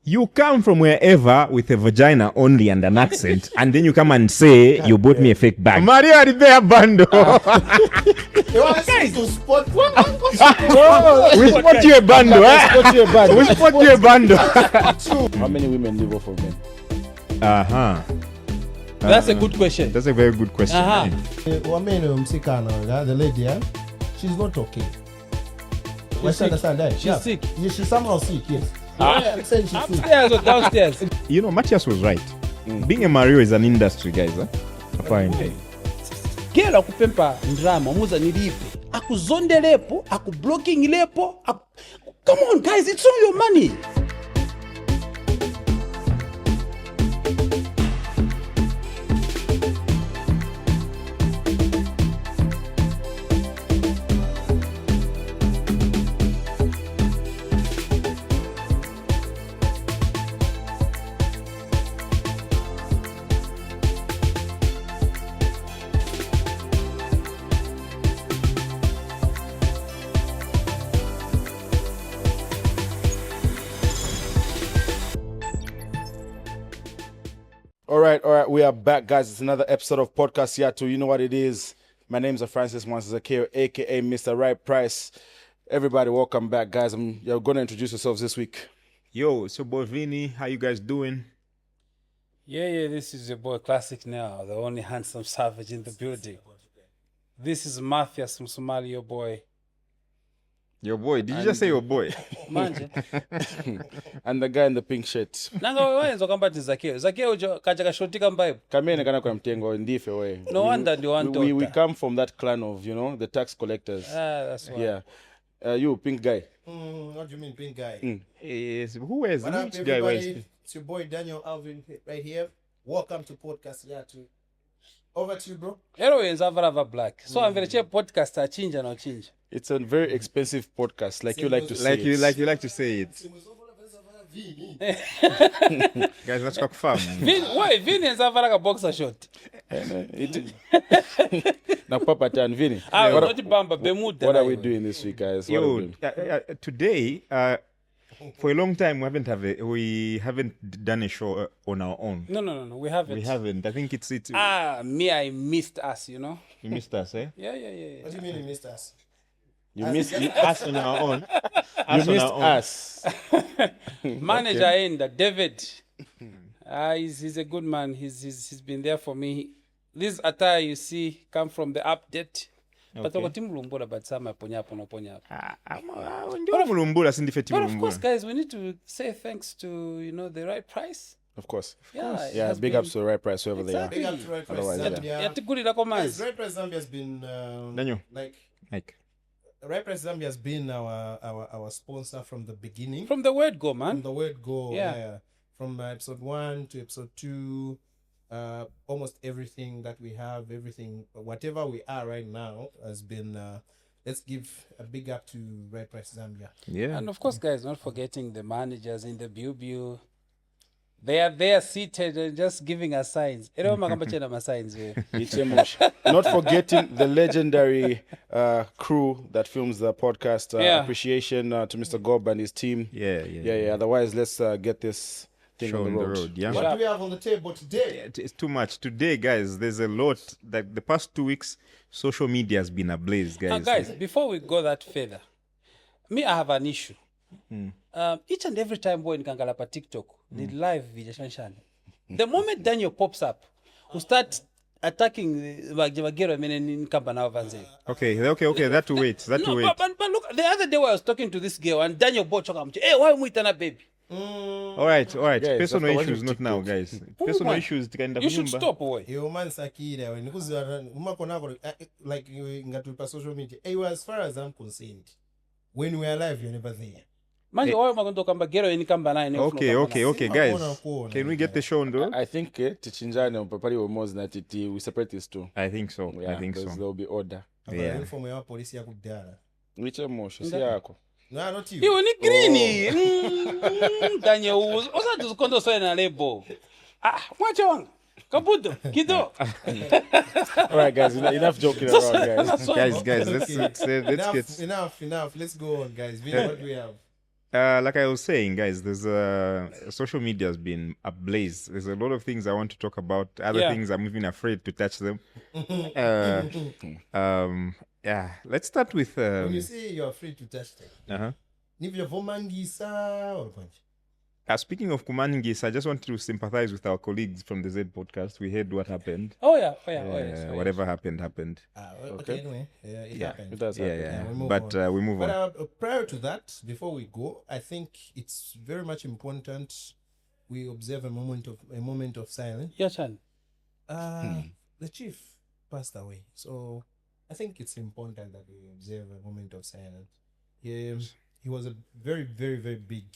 You come from wherever with a vagina only and an accent, and then you come and say you bought me a fake bag. Mario Ribea bundle. To spot We spot you a bundle, We spot you a bundle. How many women live off of men? That's a good question. That's a very good question. the lady, she's not okay. Let's understand that. She's sick. Yeah, she's somehow sick, yes. I'm saying she's sick. Upstairs or downstairs? You know, Matthias was right. Being a Mario is an industry, guys. Fine. Gela kupempa ndrama muza nilipe. Akuzondelepo, akublocking lepo. Come on guys, it's all your money. All right. We are back, guys. It's another episode of Podcast YATU. You know what it is. My name's Francis Mwanzakeo, aka Mr. Right Price. Everybody, welcome back, guys. You're going to introduce yourselves this week. Yo, it's your boy Vinny. How you guys doing? Yeah, this is your boy Classic now, the only handsome savage in the building. This is Matthias from Somalia, your boy. Your boy? Did you just say your boy? Manje. And the guy in the pink shirt. Nanga wenzo kamba ti Zakeo. Zakeo kaja shoti kamba ipo. Kamene kana kwa mtengo ndife we. No wonder you want to. We come from that clan of, the tax collectors. That's why. Yeah. You, pink guy. What do you mean, pink guy? Yes. Who is What up, which guy? everybody? It's your boy Daniel Alvin right here. Welcome to Podcast YATU. Over to you, bro. Ero wenza varava black. So I'm very cheap podcast achinja no change. It's a very expensive podcast, like you like to say. Like you like to say it. Guys, let's talk fun. Vin enza varaka boxer short. Now, Papa Tan, Vinny. What are we doing this week, guys? Yo, today, for a long time, we haven't done a show on our own. No, we haven't. We haven't. I think it's I missed us, You missed us, eh? Yeah. What do you mean you missed us? You missed us on our own. You missed us. Manager Enda, David. He's a good man. He's been there for me. This attire you see come from the update. But of course, guys, we need to say thanks to the right price. Of course. Yeah, big ups to the right price, whoever they are. Big up to Right Price Otherwise, Zambia. Guys, Right Price Zambia has been Daniel. like Right Price Zambia has been our sponsor from the beginning. From the word go, man. From the word go, Yeah. From episode 1 to episode 2, almost everything that we have, whatever we are right now has been. Let's give a big up to Right Price Zambia. Yeah. And of course, guys, not forgetting the managers in the BU. They are there seated and just giving us signs. Not forgetting the legendary crew that films the podcast. Appreciation to Mr. Gob and his team. Yeah. Otherwise, let's get this thing show on the road. Yeah. What do we have on the table today? It's too much. Today, guys, there's a lot. Like the past 2 weeks, social media has been ablaze, guys. Guys, before we go that further, I have an issue. Each and every time when Kangalapa TikTok, the live video, the moment Daniel pops up, we start attacking Bagero in Kampana Vanze. Okay, that to wait. But look, the other day I was talking to this girl and Daniel bought chocolate. Hey, why am we turn up, baby? All right. Guys, personal issues not now, guys. Personal issues kind of. You should stop, boy. Yo man sakira when like ngatupa social media. As far as I'm concerned, when we are live, you're never there. Okay, guys. Can we get the show on though? I think Tichinjana and Papari were more than we separate these two. I think so. There will be order. Yeah. From your police yakudara. Which emotion? Siako. No, not you. You ni green. Daniel, osa tuskondo so na lebo. Mwacho. Kabuto, Kido. All right, guys, enough joking around, guys. Guys, let's get enough. Let's go on, guys. What do we have? like I was saying, guys, there's social media has been ablaze. There's a lot of things I want to talk about. Other Yeah. things I'm even afraid to touch them. Yeah, let's start with. When you say you're free to touch them, Uh-huh. Nivyavomangisa or punch. Speaking of Kumangis, I just want to sympathize with our colleagues from the Z podcast. We heard what happened. Oh yeah. Yes. Whatever happened. Okay, anyway, it happened. It does happen. Yeah. we move But on. we move But on. prior to that, before we go, I think it's very much important we observe a moment of silence. Your turn. The chief passed away, so I think it's important that we observe a moment of silence. He was a very, very, very big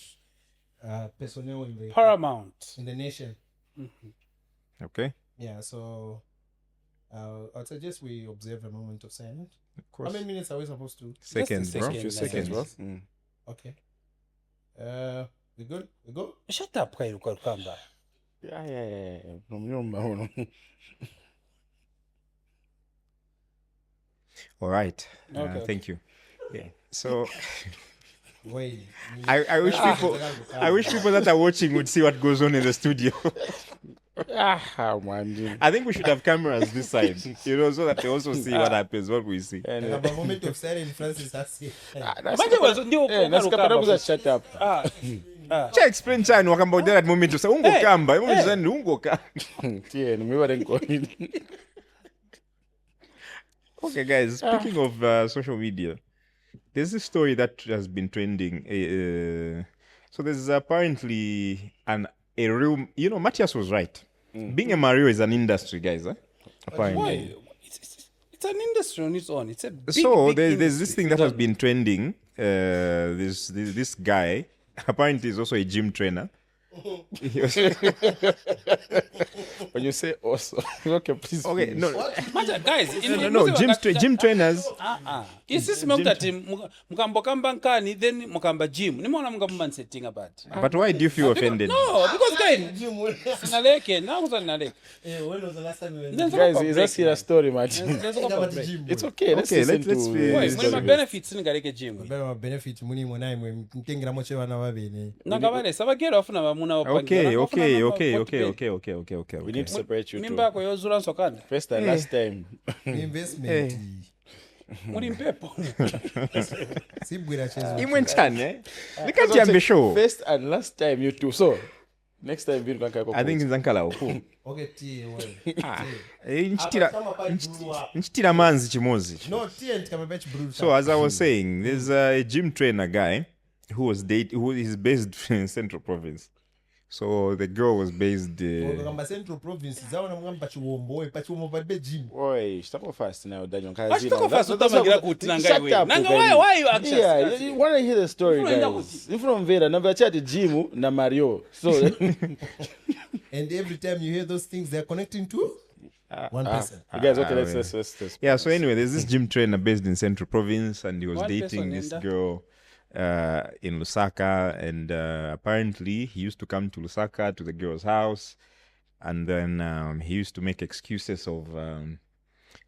personnel Paramount. in the nation. Okay. Yeah, so I'd suggest we observe a moment of silence. Of How course. many minutes are we supposed to? Seconds, bro. second, Few seconds, bro. Okay. We good? We go? Shut up, Kairuka Kamba. Yeah. No. All right. Okay. Thank you. Yeah. So Wait. I wish people that are watching would see what goes on in the studio. Man. I think we should have cameras this side, so that they also see what happens, what we see. I have a moment of silence, Francis. That's it. Shut up. Cha explain chani wakamba that moment of ungokamba, ungokamba. Yeah, no, me then going. Okay, guys, speaking of social media, there's this story that has been trending. So there's apparently a real, Matthias was right. Being a Mario is an industry, guys. Apparently. Why? It's an industry on its own. It's a big, So big there's industry. this thing that has been trending. This guy apparently is also a gym trainer. When you say also, okay, please. Okay, finish. no, Guys, gym trainers. isisi mekutati mukambokamba nkani then mukamba gym nimaona mukamba setting about But why do you feel offended? no because guys sinaleke nakuza ninaleke When was the last time you went? Guys, it's a serious story, man. let's go for break. It's okay. Let's Okay, listen let's to be- Wait, Yes, muli ma yes. benefits ningaleke gym Better benefit muni mwana imwe mtengera moche wana babene. nangabale sabagera ofuna bamuna Okay. We need to separate you mimba two. yako yozula nsokana First and last time. Investment. muli mpepo Sibwira chezo. Imwe nchane. Nikati ambe show. First and last time you two. So next time we can I think nzankala uku. Okay, tea well. Nchitira manzi chimozi. No, tea and kamabech brew. So as I was saying, there's a gym trainer guy who is based in Central Province. So the girl was based. Kamba Central Province zaona mugamba pachiwombo padbe gym. Boy, stop off fast now, Daniel. Ashitoko fast utamagira kuti nanga iwe nanga why you anxious Yeah, you want to hear the story, guys. If from Vera, number chat gym na Mario. So And every time you hear those things, they're connecting to one person. guys, okay, let's Yeah, so anyway, there's this gym trainer based in Central Province, and he was One dating person this in that. girl in Lusaka, and apparently he used to come to Lusaka to the girl's house, and then he used to make excuses of,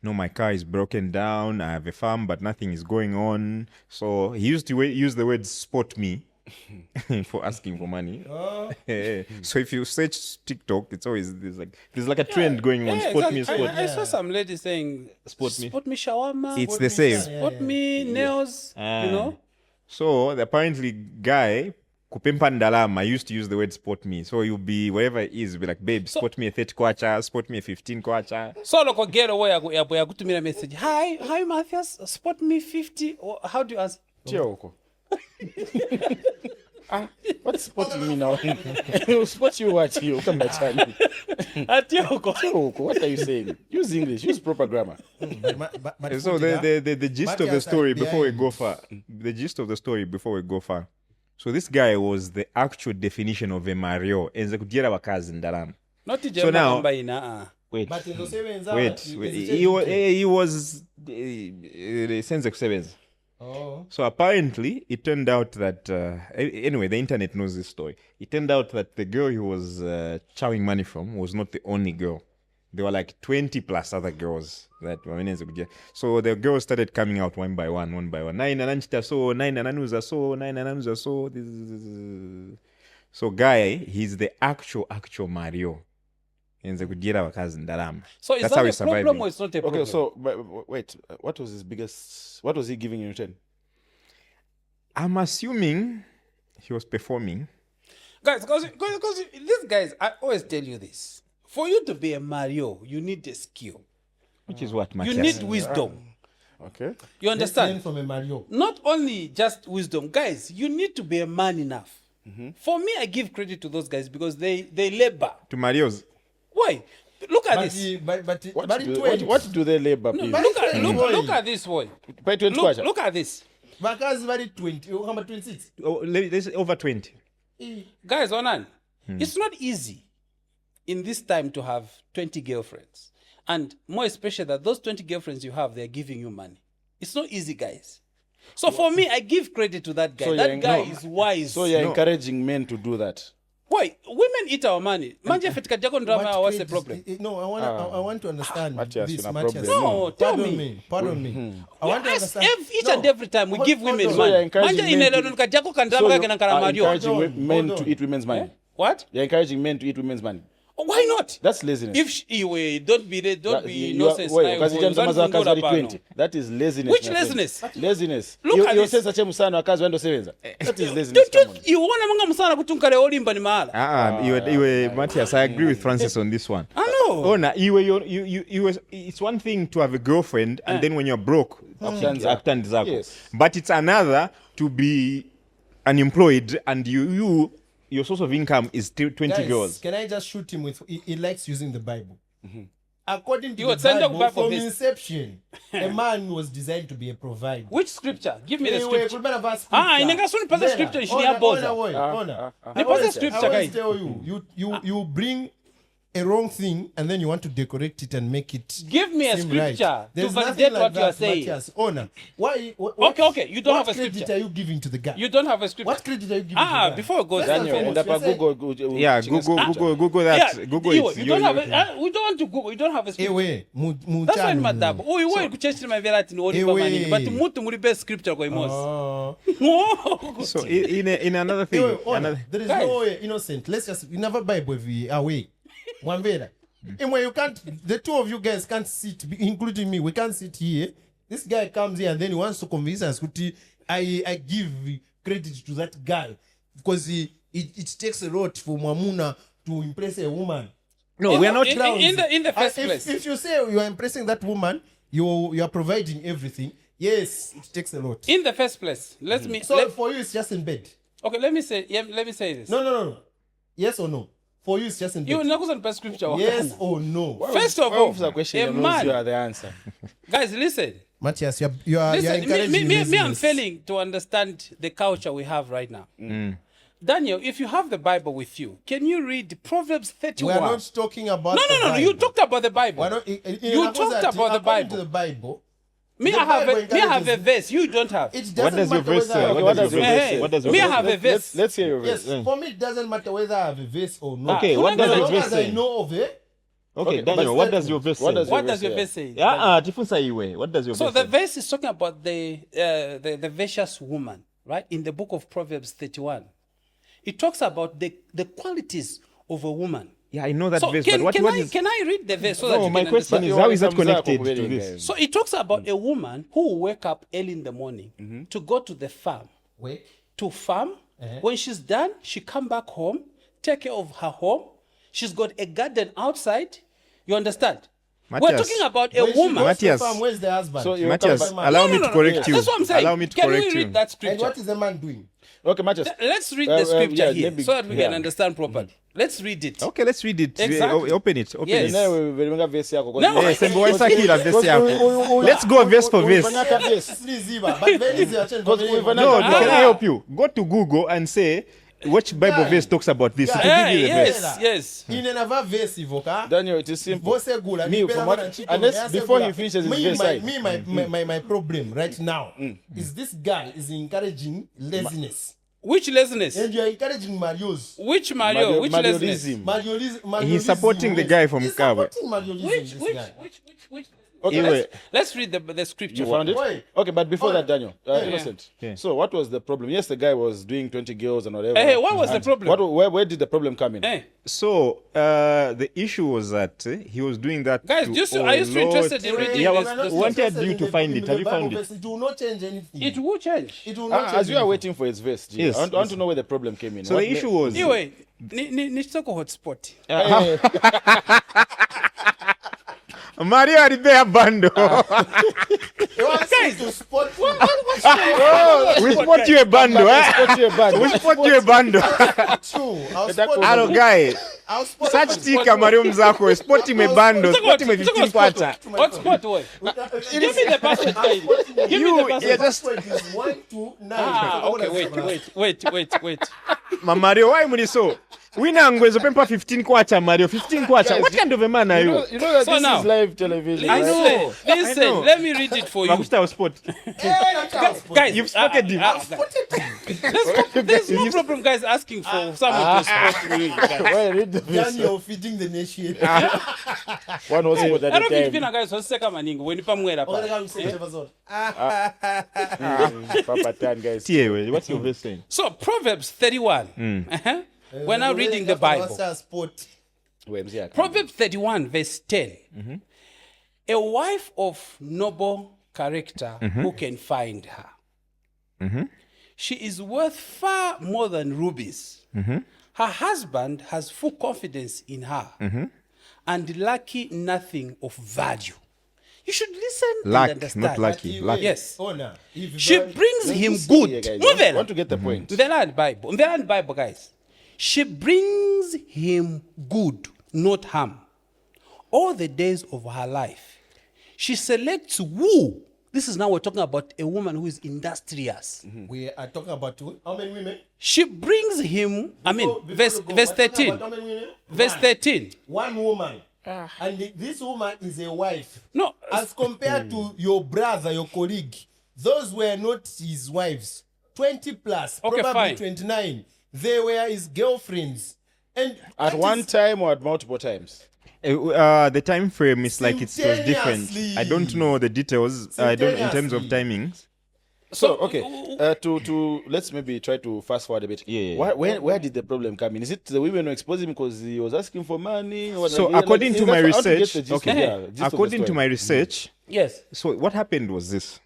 no, my car is broken down, I have a farm, but nothing is going on. So he used to use the word "spot me" for asking for money. So if you search TikTok, it's always there's like a trend going on. Spot me, exactly. spot. I saw some lady saying Spot me. shawarma It's the same. spot me nails So the apparently guy kupempa ndalama used to use the word "spot me." So you'll be wherever it is, be like, babe, spot me a 30 kwacha, spot me a 15 kwacha. so loko gero wo yakutumira message hi Matthias spot me 50 or how do you answer Tioko. What's spotting me now? Spot you what you come back. atioko Tioko, what are you saying? Use English, use proper grammar. So the gist of the story before we go far. The gist of the story before we go far. So this guy was the actual definition of a Mario. Enze kugira bakazi ndalama. not So jema now- kamba ina Wait. But in those seven hours, Wait. you He was senze kusebenza. Oh. So apparently, it turned out that anyway, the internet knows this story. It turned out that the girl he was chowing money from was not the only girl. there were like 20 plus other girls that were in Zogdia. So the girls started coming out one by one. Nine ananchita so, nine ananuza so, nine ananuza so. So guy, he's the actual Mario. So is that's that how a he's surviving. problem or it's not a problem? Okay, so wait, what was he giving in return? I'm assuming he was performing. Guys, because these guys, I always tell you this. For you to be a Mario, you need a skill. Which is what You Matthias. need wisdom. Okay. You Let's learn understand? from a Mario. Not only just wisdom. Guys, you need to be a man enough. For me, I give credit to those guys because they labor. To Mario's. Why? Look at But this. he- but What do they labor, please? but- Look at this boy. Pay 20 Look at this. Bakazi very 20, how much 26? Let's say over 20. Guys, Onan, it's not easy in this time to have 20 girlfriends. And more especially that those 20 girlfriends you have, they're giving you money. It's not easy, guys. So for me, I give credit to that guy. So That you're- guy no. is wise. So you're No. encouraging men to do that. Why? Women eat our money. Manje fetika jako drama, what's the problem? No, I want to understand Matthias, this, you na Matthias. problem. No, tell Pardon me. me. Pardon me. I want to Yes, understand. each No. and every time we give women on. So you're money. encouraging Manje men to- inelelo nkajako kandrama So kake you nankala are Mario. encouraging Hold on, men hold to on. eat women's money. What? You're encouraging men to eat women's money. Why not? That's laziness. If don't be nonsense. Wait, Like, because you Zani wakazi Kungula wali pano. 20. That is laziness. Which my friend. laziness? Laziness. Look at You this. say such a musana wakazi wendo sevenza. That is laziness. Come on. You want manga musana kutunkale olimba ni mahala. You were Matthias. I agree with Francis on this one. I know. Oh, no, you were. It's one thing to have a girlfriend, and then when you're broke, akutani zako. Yes. But it's another to be unemployed, and your source of income is still 20 Guys, girls. can I just shoot him with? He likes using the Bible. According to You the would send a Bible, Bible from verse. inception, a man was designed to be a provider. Which scripture? Give me the Anyway, scripture. kulibana verse Ah, scripture. inenga suni pasa Bena, scripture nchini ona, ya boza. ona. Ni pasa scripture, I always guys. tell you bring a wrong thing and then you want to decorate it and make it Give me a seem scripture right. to There's validate nothing what like you are that, saying. Matthias. Honor. Why? Okay, you don't what have a credit scripture. are you giving to the guy? You don't have a scripture. What credit are you giving to the guy? Before it goes, First and Daniel, foremost, end up you're saying- Google. Yeah, Google that. Yeah, Google you, it. you don't have a, we don't want to Google. You don't have a scripture. Ewe, That's why muchano. madabo. Oh, you want to change my verity no Ewe. manini. But mutu muri best scripture kwa imos. Oh. So in another thing, Ewe, honor. another, There is Guys. no way innocent. Let's just, you never Bible we away. Wambera. And when you can't, the two of you guys can't sit, including me, we can't sit here. This guy comes here and then he wants to convince us, Kuti, I give credit to that guy because it takes a lot for Mwamuna to impress a woman. no, we are not. in the first place. If you say you are impressing that woman, you are providing everything. Yes, it takes a lot. In the first place, let me. So for you, it's just in bed. Okay, let me say this. No. Yes or no? For you, it's just in bed. You nakuza nipa scripture. Yes or no? First of Why all, was the question? a You know, you are man. the answer. Guys, listen. Matthias, you are Listen, encouraging me, I'm laziness. failing to understand the culture we have right now. Daniel, if you have the Bible with you, can you read Proverbs We 31? are not talking about No. the You Bible. talked about the We Bible. are not- You talked about the according Bible. to the Bible. Me, the I have Bible a encourages- verse. You don't have. It doesn't What does your matter verse whether say? I have Okay, a what verse. does your Hey, verse say? what does your me, I verse have a verse. Let's hear your verse. Yes, for me it doesn't matter whether I have a verse or not. Okay, what does As your long verse as I say? know of it. Okay, but Daniel, what let- does your verse say? what does What does your verse say? Tifunsa iwe. What does your So verse the say? verse is talking about the vicious woman, right? In the book of Proverbs 31. It talks about the qualities of a woman. Yeah, I know that So verse, can, but can, what I, is? can I read the verse so that No, you my can question understand? is how is that Comes up connected with to it, this? guys. So it talks about a woman who will wake up early in the morning to go to the farm. Wait. To farm. When she's done, she come back home, take care of her home. She's got a garden outside. You understand? We're Matthias. talking about a When she woman. goes to Matthias. farm, where's the husband? So you Matthias, come back- allow me to correct you. That's what I'm saying. Allow me to Can correct we you. read that And scripture? what is the man doing? Okay, Matthias. Let's read the scripture yeah, here maybe- so that we yeah. can understand properly. Let's read it. Okay, let's read it. Exactly. Open it. Open Yes. it. Nawe verenga verse yako. No. Yes, and boy, sakila verse yako. Let's go verse for verse. Sliziba, but very easy, I change Because the we've name. No, Ah. can I help you? Go to Google and say which Bible Guy. verse talks about this. It will Guy. give you the Yes, verse. yes. Inenava verse ivoka. Daniel, it is simple. Vose gula, Me, nipela from what- mana chiko, unless me ase before gula. he finishes his Me, verse side. my problem right now is this guy is encouraging laziness. Which laziness? And you are encouraging Mario's. Which Mario? Which laziness? Marioism. He's supporting the guy from He's Kabwe. supporting Marioism, Which? this guy. Okay, Anyway, Let's read the scripture. you found it? Wait. Okay, but before that, Daniel, Yeah. Innocent. Yeah. So what was the problem? Yes, the guy was doing 20 girls and whatever. Hey, what was the And problem? where did the problem come in? Hey, so the issue was that he was doing that. guys, to are you still allot- interested in reading Yeah, this? well, this- wanted you to find it. Have you found it? It will not change anything. It will change. It will not change As you are anything. waiting for its verse, G, Yes, I want to know where the problem came in. So What the issue was. Anyway, nitoko hotspot. Hey, Mario alipea bando. He wants you to spot him. We spot you a bando, eh? Put you a band. We spot you a bando. True. I'll spot him. Alo guy. I'll spot Search him. tika Mario mzako. Spot him a bando. Spot him a 15 kwacha. Hotspot, boy. Give me the password, guys. Give me the You password. just Password is 129. Ah, okay, wait. Mario, why muliso? Winangwezo pempa 15 kwacha Mario. 15 kwacha. What kind of a man are You you? know, that So this now- is live television. I know. Listen, I know. let me read it for you. Makusta spot. Guys, You've spotted him. There's no problem, guys, asking for someone to spot me. guys. Why read the verse? Daniel feeding the nation. One was more than I don't think the pina guys waseka maningi when pamwera All the pa. guys say never zone. time. Papa Tan, guys. Tie, what's your verse saying? So Proverbs 31. Uh-huh. We're now reading the Bible. Proverbs 31 verse 10. A wife of noble character, who can find her? She is worth far more than rubies. Her husband has full confidence in her and lucky nothing of value. You should listen and Lack, understand. not lucky. Luck. Yes. Honor. She brings him See, good. guys. Move I want to get the point. Mvelani Bible, guys. She brings him good, not harm. All the days of her life. She selects who. This is now we're talking about a woman who is industrious. We are talking about how many women? She brings him, Before verse we go, verse we're talking 13. about how many women? Verse One. 13. One woman. And this woman is a wife. No, As compared to your brother, your colleague, those were not his wives. 20 plus, Okay, probably fine. 29. They were his girlfriends. And At that one is- time or at multiple times? The time frame is like it was different. Simultaneously. I don't know the details. I don't in terms of timings. So okay, to let's maybe try to fast forward a bit. Yeah. Where did the problem come in? Is it the women who exposed him because he was asking for money? Or So like, according to my I want to get research, the gist okay. of- yeah, gist of the According to story. my research, yes. so what happened was this.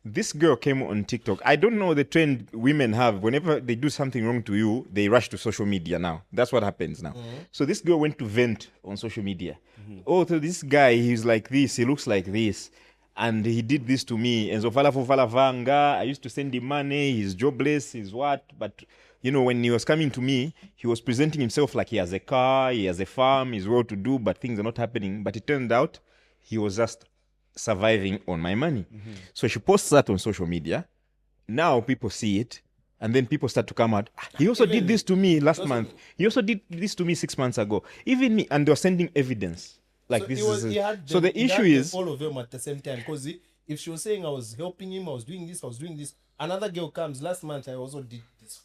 This girl came on TikTok. I don't know the trend women have. Whenever they do something wrong to you, they rush to social media now. That's what happens now. So this girl went to vent on social media. Oh, so this guy, he's like this. He looks like this. And he did this to me. And so fala vanga. I used to send him money. He's jobless. He's what? But, you know, when he was coming to me, he was presenting himself like he has a car, he has a farm, he's well to do, but things are not happening. But it turned out he was just surviving on my money. So she posts that on social media. Now people see it. And then people start to come out. "Ah, he also did this to me last month. He also did this to me 6 months ago. Even me. And they're sending evidence. Like So this he was- is. he had So them- the he issue had is. all of them at the same time. Because if she was saying I was helping him, I was doing this, I was doing this, another girl comes last month. I also did this.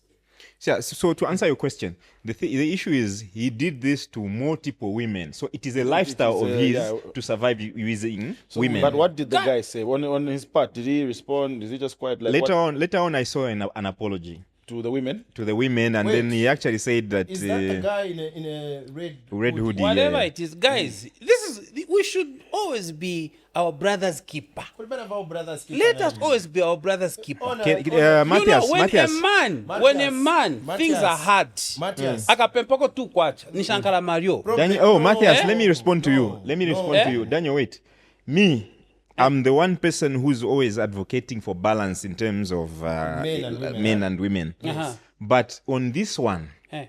Yeah, so to answer your question, the issue is he did this to multiple women. So it is a lifestyle of his to survive using women. But what did the guy say on his part? Did he respond? Is he just quiet? Like later what, on, I saw an apology to the women? to the women, and Wait. then he actually said that Is that the guy in a red hoodie. Whatever yeah. it is, guys, we should always be our brother's keeper. What about our brothers? Let us always be our brother's keeper. Matthias, when Matthias. a man, things are hard. Matthias. Akapempako tu kwacha ni Shankara Mario. Daniel, Matthias, Eh? let me respond to you. Let me respond to you. Daniel, wait. Me, I'm the one person who's always advocating for balance in terms of men and women. Uh-huh. But on this one, Eh.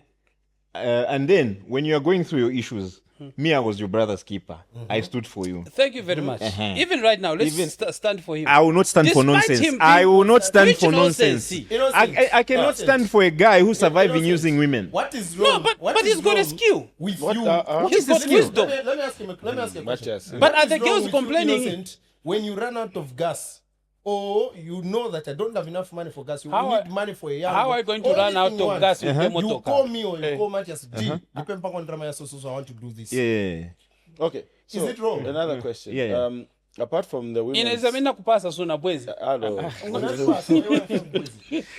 and then when you are going through your issues, me, I was your brother's keeper. I stood for you. Thank you very much. Even right now, let's stand for him. I will not stand for Despite nonsense. him I being- will not stand Which for nonsense? nonsense. I cannot stand for a guy who's surviving using women. What is No, wrong? but What he's is got a wrong skill. with What you. the- He's got wisdom. Let me ask him. Let me ask you a question. Matthias. But What are is the wrong girls with you, complaining? Innocent, when you run out of gas or you know that I don't have enough money for gas, you How need money for a young. How are you going to run out of gas with the You motor call car? me or you call Matthias G. Depend on drama, so I want to do this. Yeah. Okay. So, it wrong? Another question. Yeah. Apart from the women. Inaweza mimi nakupasa suna bwezi.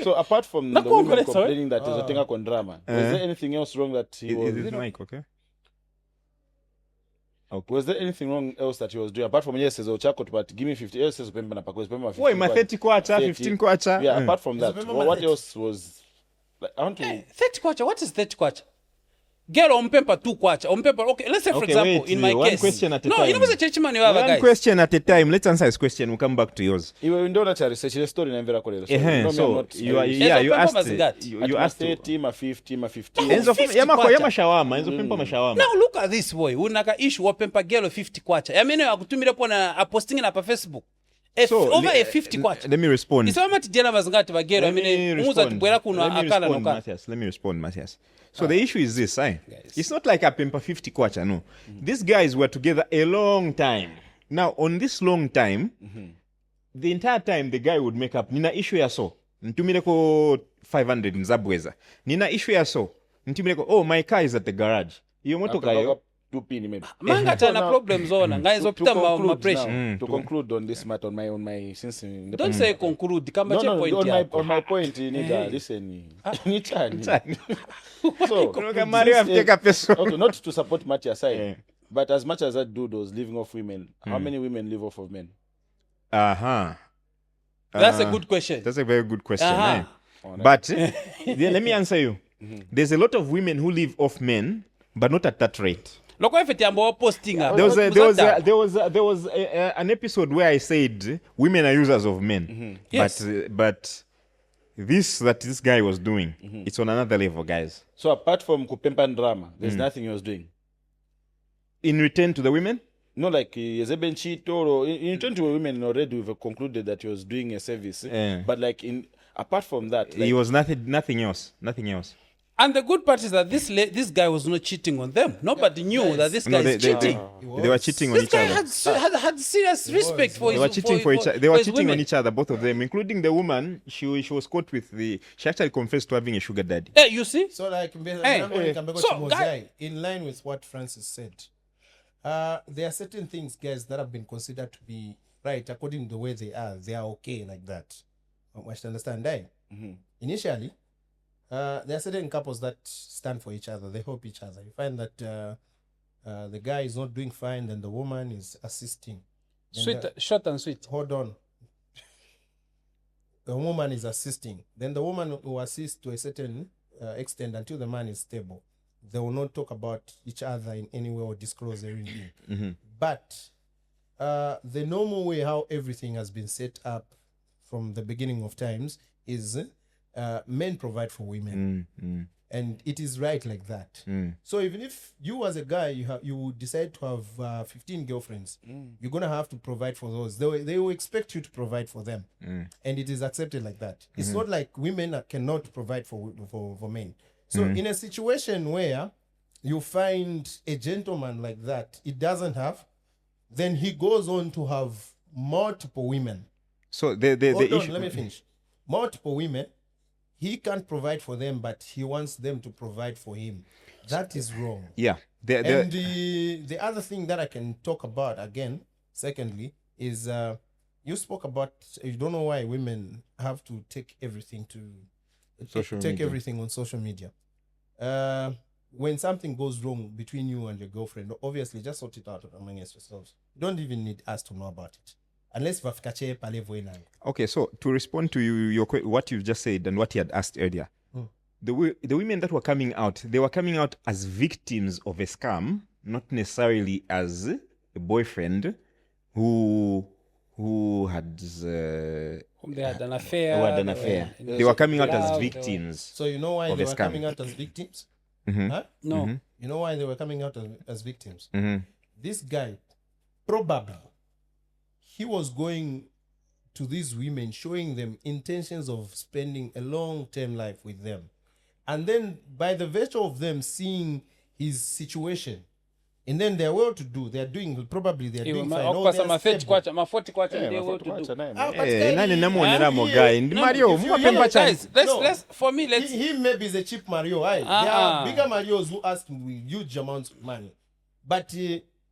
So apart from the Nakuwa women ngole, sorry. complaining that is a con drama, was there anything else wrong that he was? Is it mic, okay? Was there anything wrong else that he was doing apart from yes, says Ochako, but give me 50. Yes, says Pemba na Pakos, Pemba 50. Wait, my 30 kwacha, 15 kwacha. Yeah. Apart from that, Pemba what 30. else was? Like, I want to. 30 kwacha. What is 30 kwacha? Girl ompempa 2 kwacha. Ompempa. Okay, let's say for Okay, example wait, in my one case. question at a no, time. you know church man you have One guys. question at a time. Let's answer his question. We'll come back to yours. Iwe ndona cha research the story na mvera kole. So you are, Yes, you Pemba asked, must get. you asked. 30, ma 50, ma 15. Enzo 50 yama kwacha. shawama, Enzo pempa mashawama. Now look at this boy. Unaka issue wapempa girl 50 kwacha. I mean akutumira pona a posting na pa Facebook. Over a 50 kwacha. Let me respond. Isoma tijana mazingati ba girl. I mean umuza tubwera kuno akala no ka. Let me respond, Matthias. So the issue is this, it's not like a pempa 50 kwacha, no. These guys were together a long time. Now, on this long time, the entire time the guy would make up, nina issue ya so, ntumireko 500 nzabweza. Nina issue ya so, ntumireko, oh, my car is at the garage. Iyo motoka yo. Manga tana problems ona. Guys opita ma pressure. To conclude on this matter, on my since in the Don't say conclude. Kamba che point on my point, nigga, listen. So, Mario have take a peso. okay, not to support Matthias side, but as much as that dude was living off women, how many women live off of men? That's a good question. That's a very good question. Uh-huh. But let me answer you. There's a lot of women who live off men, but not at that rate. Loko efeti ambo posting up. There was an episode where I said women are users of men. Yes. But this that this guy was doing, it's on another level, guys. So apart from Kupempa and drama, there's nothing he was doing. In return to the women? No, like he been cheat or in return to women already we've concluded that he was doing a service. But like apart from that, like, He was nothing else. And the good part is that this guy was not cheating on them. Nobody knew that this guy is cheating. They were cheating on This each guy other. had serious respect for They his were cheating for each other. They were his cheating on women. each other, both of them, including the woman. She was caught with she actually confessed to having a sugar daddy. Hey, you see? So like So, guy- in line with what Francis said, there are certain things, guys, that have been considered to be right according to the way they are. They are okay like that. I should understand that. Initially, there are certain couples that stand for each other. They help each other. You find that the guy is not doing fine, then the woman is assisting. Then Sweet, short and sweet. hold on. The woman is assisting. Then the woman will assist to a certain extent until the man is stable. They will not talk about each other in any way or disclose everything. But the normal way how everything has been set up from the beginning of times is men provide for women. And it is right like that. So even if you as a guy, you decide to have 15 girlfriends, you're going to have to provide for those. They will expect you to provide for them. And it is accepted like that. It's not like women cannot provide for men. So in a situation where you find a gentleman like that, it doesn't have, then he goes on to have multiple women. So the Hold on, issue. let me finish. Multiple women. He can't provide for them, but he wants them to provide for him. That is wrong. Yeah. And the other thing that I can talk about again, secondly, is you spoke about you don't know why women have to take everything to Social take media. everything on social media. When something goes wrong between you and your girlfriend, obviously just sort it out amongst yourselves. You don't even need us to know about it. Unless vafikache pale voinang. Okay, so to respond to your what you just said and what he had asked earlier, the women that were coming out, they were coming out as victims of a scam, not necessarily as a boyfriend who had They had an affair. who had an affair. They were coming out as victims. So you know why Of they a were scam. coming out as victims? No. You know why they were coming out as victims? This guy, probably, he was going to these women, showing them intentions of spending a long-term life with them. And then by the virtue of them seeing his situation, And then they're well to do. They're doing probably they're doing fine. Oh, okupasa they're ma30 stable. kwacha ma40 kwacha Yeah, ndiye my well to photo do. watch, Ah, name. but nani guy, namuoneramo he- guy ndi no, Mario if you mumapemba hear- chani Guys, let's No. let's for me let's He maybe is a cheap Mario. Aye. There are bigger Marios who ask with huge amounts of money. But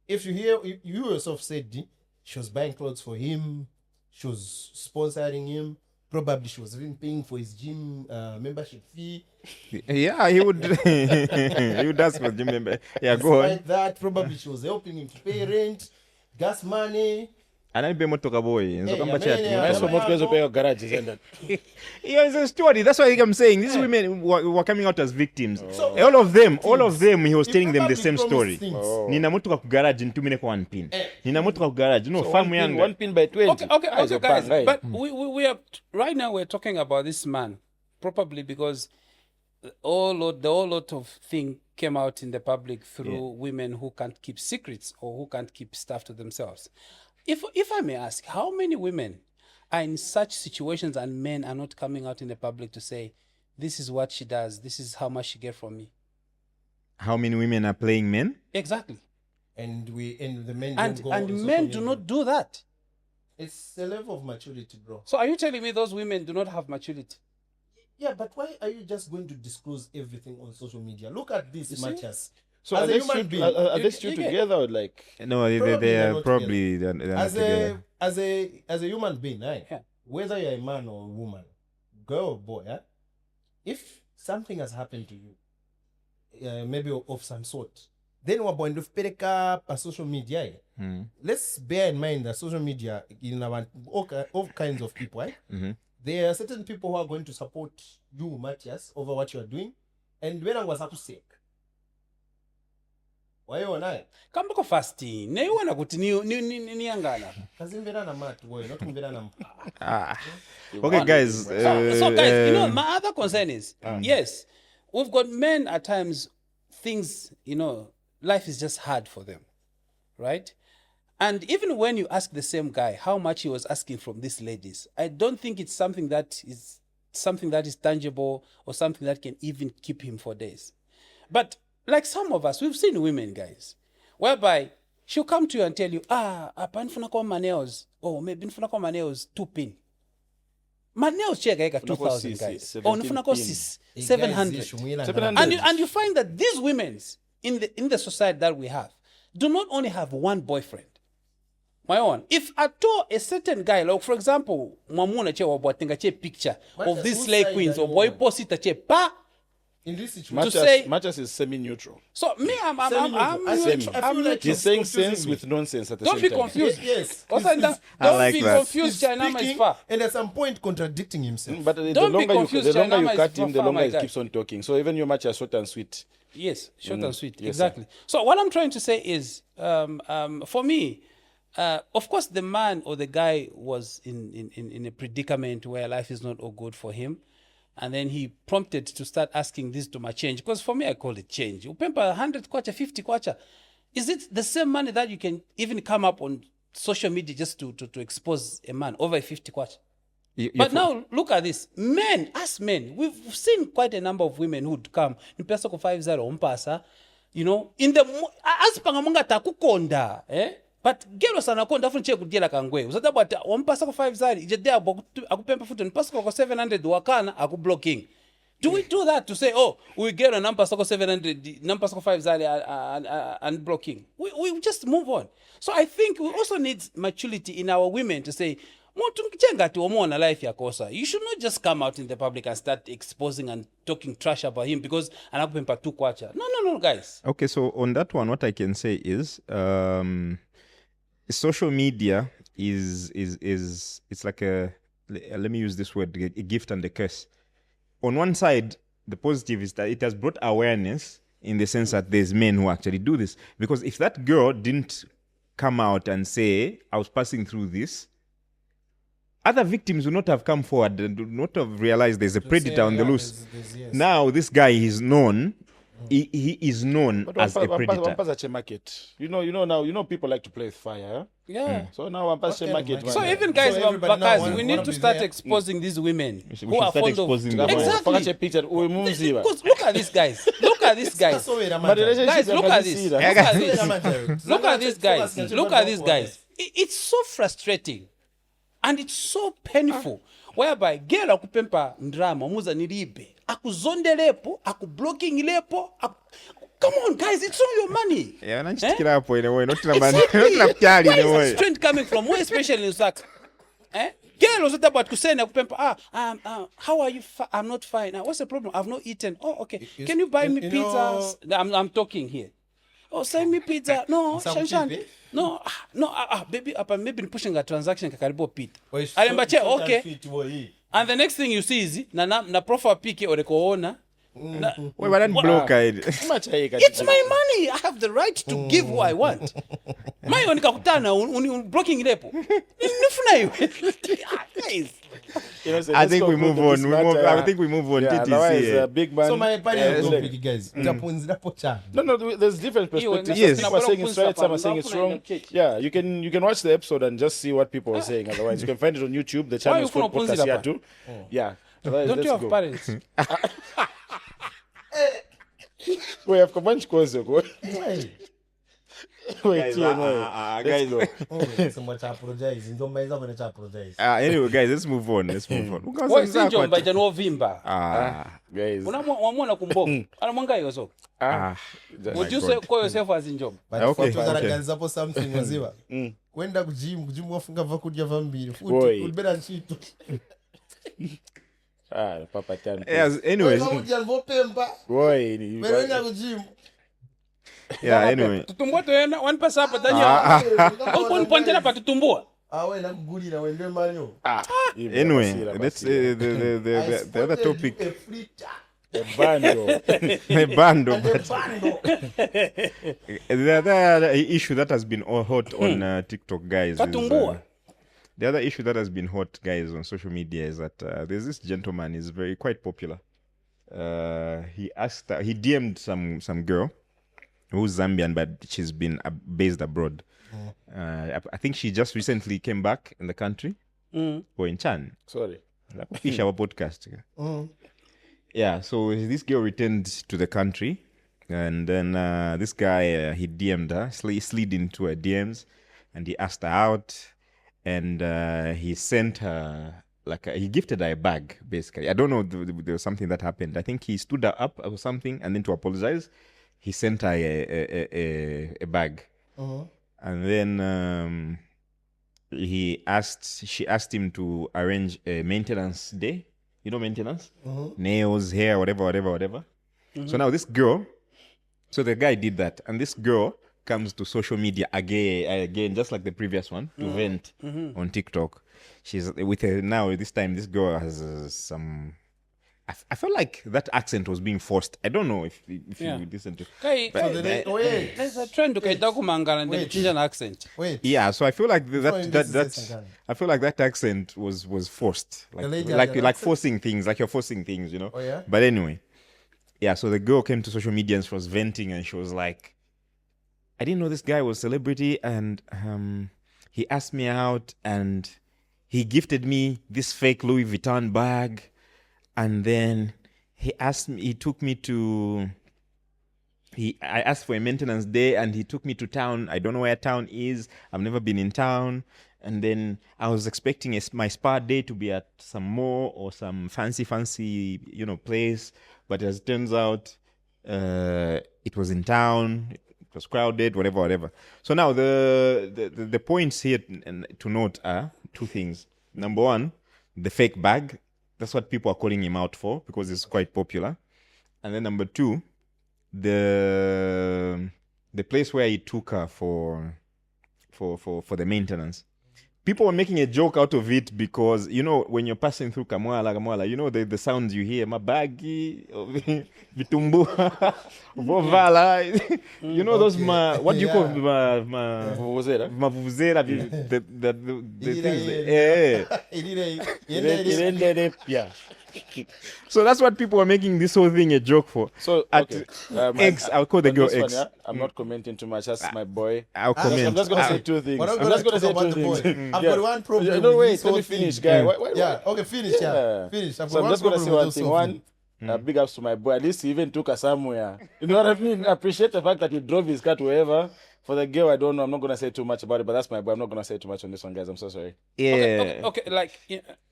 if you hear, you yourself said she was buying clothes for him, she was sponsoring him. Probably she was even paying for his gym membership fee. yeah he would he would ask for gym member yeah go on Despite that, probably she was helping him to pay rent, gas money. analibe motoka boy nzo kamba yeah, chati yeah, Nice yeah. for most guys garage and that. yeah, it's a story. That's why I'm saying these women were coming out as victims. So- all of them, he was He telling them the probably same promised story. things. Nina motoka ku garage ntumine kwa one pin. Nina motoka ku garage. No, So farm one yanga. pin by 20. Okay, guys. But we are right now. We're talking about this man, probably because the whole lot of thing came out in the public through women who can't keep secrets or who can't keep stuff to themselves. If I may ask, how many women are in such situations and men are not coming out in the public to say, "This is what she does. This is how much she get from me." How many women are playing men? Exactly. And the men And don't go and on social men media. do not do that. It's a level of maturity, bro. So are you telling me those women do not have maturity? Yeah, but why are you just going to disclose everything on social media? Look at these see? matches. So As are a they human still, being, are they you- still you get- together or like? No, Probably they they're are not probably they're not as together. a human being, right? Yeah. Whether you're a man or a woman, girl or boy, if something has happened to you, maybe of some sort, then we're going to pick up a social media. Let's bear in mind that social media, all kinds of people, right? There are certain people who are going to support you, Matthias, over what you are doing, and when I was up sick, why you not? Kambako fasting. Neiwana kuti niyangana. Kazimvera na mat, boy, not kumvera na mpa. Okay, guys. So guys, you know, my other concern is, yes, we've got men at times, things, you know, life is just hard for them, right? And even when you ask the same guy how much he was asking from these ladies, I don't think it's something that is tangible or something that can even keep him for days. But like some of us, we've seen women, guys, whereby she'll come to you and tell you, apa nifuna kwa nails, or maybe nifuna kwa nails 2 pin. My nails check like 2,000, guys. Or nifuna kwa 700. 700. And you find that these women in the society that we have do not only have one boyfriend. My own. If at all a certain guy, like for example, Mwamuna che wabuatenga che picture of these slay whose queens side or are you boy on? posita che pa. In this situation, say- Matches is semi-neutral. So me, I'm I feel I'm like He's saying confusing sense me. with nonsense at the Don't same be time. confused. Yes. Also, He's- don't I like be that. confused. he's Chainama is speaking far. and at some point contradicting himself. But the Don't be longer confused, you Chainama is cut him, the far, longer my he guy. keeps on talking. So even your match are short and sweet. Yes, short and sweet. Yes, Exactly. So what I'm trying to say is, for me, of course, the man or the guy was in a predicament where life is not all good for him. And then he prompted to start asking this to my change. Because for me, I call it change. Upempa 100 kwacha, 50 kwacha. Is it the same money that you can even come up on social media just to expose a man over 50 kwacha? But now look at this. Men, us men, we've seen quite a number of women who'd come in pesa ko 50 umpasa, you know, in the as pangamunga takukonda, eh? But gero sana konda fun che kudela kangwe. Uzata bata umpasa ko 50 ije dia akupempa futu nipasa ko 700 wakana aku blocking. Do we do that to say, oh, we get a number so 700, number so 5 and blocking? We just move on. So I think we also need maturity in our women to say, life yakosa. You should not just come out in the public and start exposing and talking trash about him because anakupempa tu kwacha. No, guys. Okay, so on that one, what I can say is, social media is it's like let me use this word, a gift and a curse. On one side, the positive is that it has brought awareness in the sense that there's men who actually do this. Because if that girl didn't come out and say, I was passing through this, other victims would not have come forward and would not have realized there's a predator on the loose. Yes. Now this guy is known he is known But as a predator. Wampaza market. You know now, people like to play with fire. Huh? Yeah. So now Wampaza Okay, market. man. So man. even guys, So everybody now guys, wanna- we wanna need to be start there. exposing these women We should who are start fond of exposing them. exactly. Fakache picture. Uyimumziba. Because look at these guys. Look at these guys. So wait, But the relationship Guys, look at this. is Look that. at this. Look at these guys. Focus, Look at these guys. It's so frustrating and it's so painful. Whereby girl akupempa ndrama muza nilibe akuzondelepo akublocking lepo come on guys, it's all your money. Yeah, nanchitikira hapo in a way, not na man, Exactly. not na kutyali Where in a is way. that strength coming from? Where especially in Lusaka? Girl was about kusena kupempa how are you I'm not fine. What's the problem? I've not eaten. Oh, okay. Can you buy me pizza? I'm talking here. Oh, send me pizza. No, Shanshan. No, baby, maybe pushing a transaction kakaribo pita. Alembache, okay. And the next thing you see is na profile pic or koona. Wait, but then block it. It's my money. I have the right to give who I want. My own kakutana blocking lepo. Nifuna you. Guys. I think we move on. I think we move on. TTC. Big man. So my opinion is like- big, guys. Utapunzira pocha. No, there's different perspectives. Yes. Some people are saying it's right, some are saying it's wrong. Yeah, you can watch the episode and just see what people are saying. Otherwise, you can find it on YouTube. The channel you is called follow Podcast Punzila, YATU. Yeah. Otherwise, Don't let's you have go. parents? We have Kamanch Kozo. Hey. Wait, Guys, So much apologize. Don't mind when I apologize. anyway, guys, let's move on. Why sinjo mbaja no vimba? guys. Unamwona kumboka. Anamwanga yoso. Would you say call yourself as injob? But Okay, for okay. organizapo something waziwa. Kwenda kujim wafunga vakudya vambiri. Boy. Ulibera nchito. Papa Chan. yes, anyways, Vakudya vopemba. Boy, Kwenda kujim. yeah, anyway. Tutumbua toyena one pesa hapa tanya. Onkoni pontela pa tutumbua. Awe na kugulira wende manyo. Anyway, that's the other topic. A fritter. Bando. My bando. And a bando. The other issue that has been all hot on TikTok, guys, is, Katumbua. the other issue that has been hot, guys, on social media is that there's this gentleman, is quite popular. He DM'd some girl who's Zambian, but she's been based abroad. I think she just recently came back in the country, or in Chan. Sorry. Fish our podcast. Yeah, so this girl returned to the country, and then this guy, he DM'd her, slid into her DMs, and he asked her out, and he sent her, he gifted her a bag, basically. I don't know, there was something that happened. I think he stood her up or something, and then to apologize, he sent her a bag. And then she asked him to arrange a maintenance day. You know, maintenance? Nails, hair, whatever. So now this girl, so the guy did that, and this girl comes to social media again, just like the previous one, to vent on TikTok. She's with her now. This time, this girl has some. I felt like that accent was being forced. I don't know if you listen to. Wait. There's a trend to kaita kumangala and change an accent. Wait. Yeah, so I feel like this that is I feel like that accent was forced, The lady like had an like accent? forcing things, like you're forcing things, you know. Oh, yeah? But anyway, yeah. So the girl came to social media and she was venting, and she was like, "I didn't know this guy was a celebrity, and he asked me out, and he gifted me this fake Louis Vuitton bag, and then he took me to." I asked for a maintenance day, and he took me to town. I don't know where town is. I've never been in town. And then I was expecting my spa day to be at some mall or some fancy, place. But as it turns out, it was in town. It was crowded, whatever. So now the points here to note are two things. Number one, the fake bag. That's what people are calling him out for because it's quite popular. And then number two, the place where he took her for the maintenance. People were making a joke out of it because, you know, when you're passing through Kamwala, you know the sounds you hear, mabagi, vitumbu, vovala, you know those what do you call mavuvuzela, the things. Yeah. So that's what people are making this whole thing a joke for. So At okay, X, I'll call the on girl this one, X. yeah, I'm not commenting too much. That's my boy. I'll I'm comment. just gonna say two things. We're not I'm just gonna say talk about two the things. boy. I've got one problem. No, with wait, this let whole me finish, thing. guy. Yeah. Okay, finish. Yeah. Finish. I've So got I'm just one gonna say problem one with thing. this whole thing. Big ups to my boy. At least he even took us somewhere. You know what I mean? I appreciate the fact that he drove his car to wherever. For the girl, I don't know. I'm not gonna say too much about it, but that's my boy. I'm not gonna say too much on this one, guys. I'm so sorry. Yeah. Okay, like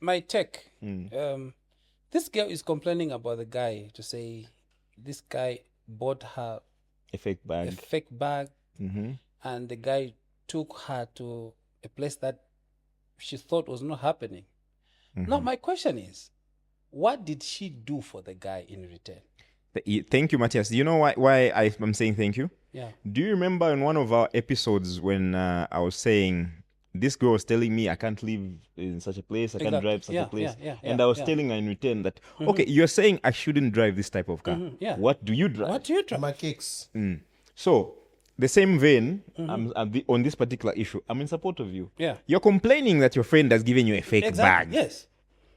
my tech. This girl is complaining about the guy to say this guy bought her A fake a bag. fake bag, Mm-hmm. and the guy took her to a place that she thought was not happening. Now, my question is, what did she do for the guy in return? Thank you, Matthias. Do you know why I'm saying thank you? Yeah. Do you remember in one of our episodes when I was saying this girl was telling me I can't live in such a place, I can't Exactly. drive such a place, Yeah, and I was yeah. telling her in return that okay, you're saying I shouldn't drive this type of car. Yeah. What do you drive? What do you try? My kicks. So, the same vein, on this particular issue, I'm in support of you. Yeah. You're complaining that your friend has given you a fake Exactly. bag. Yes.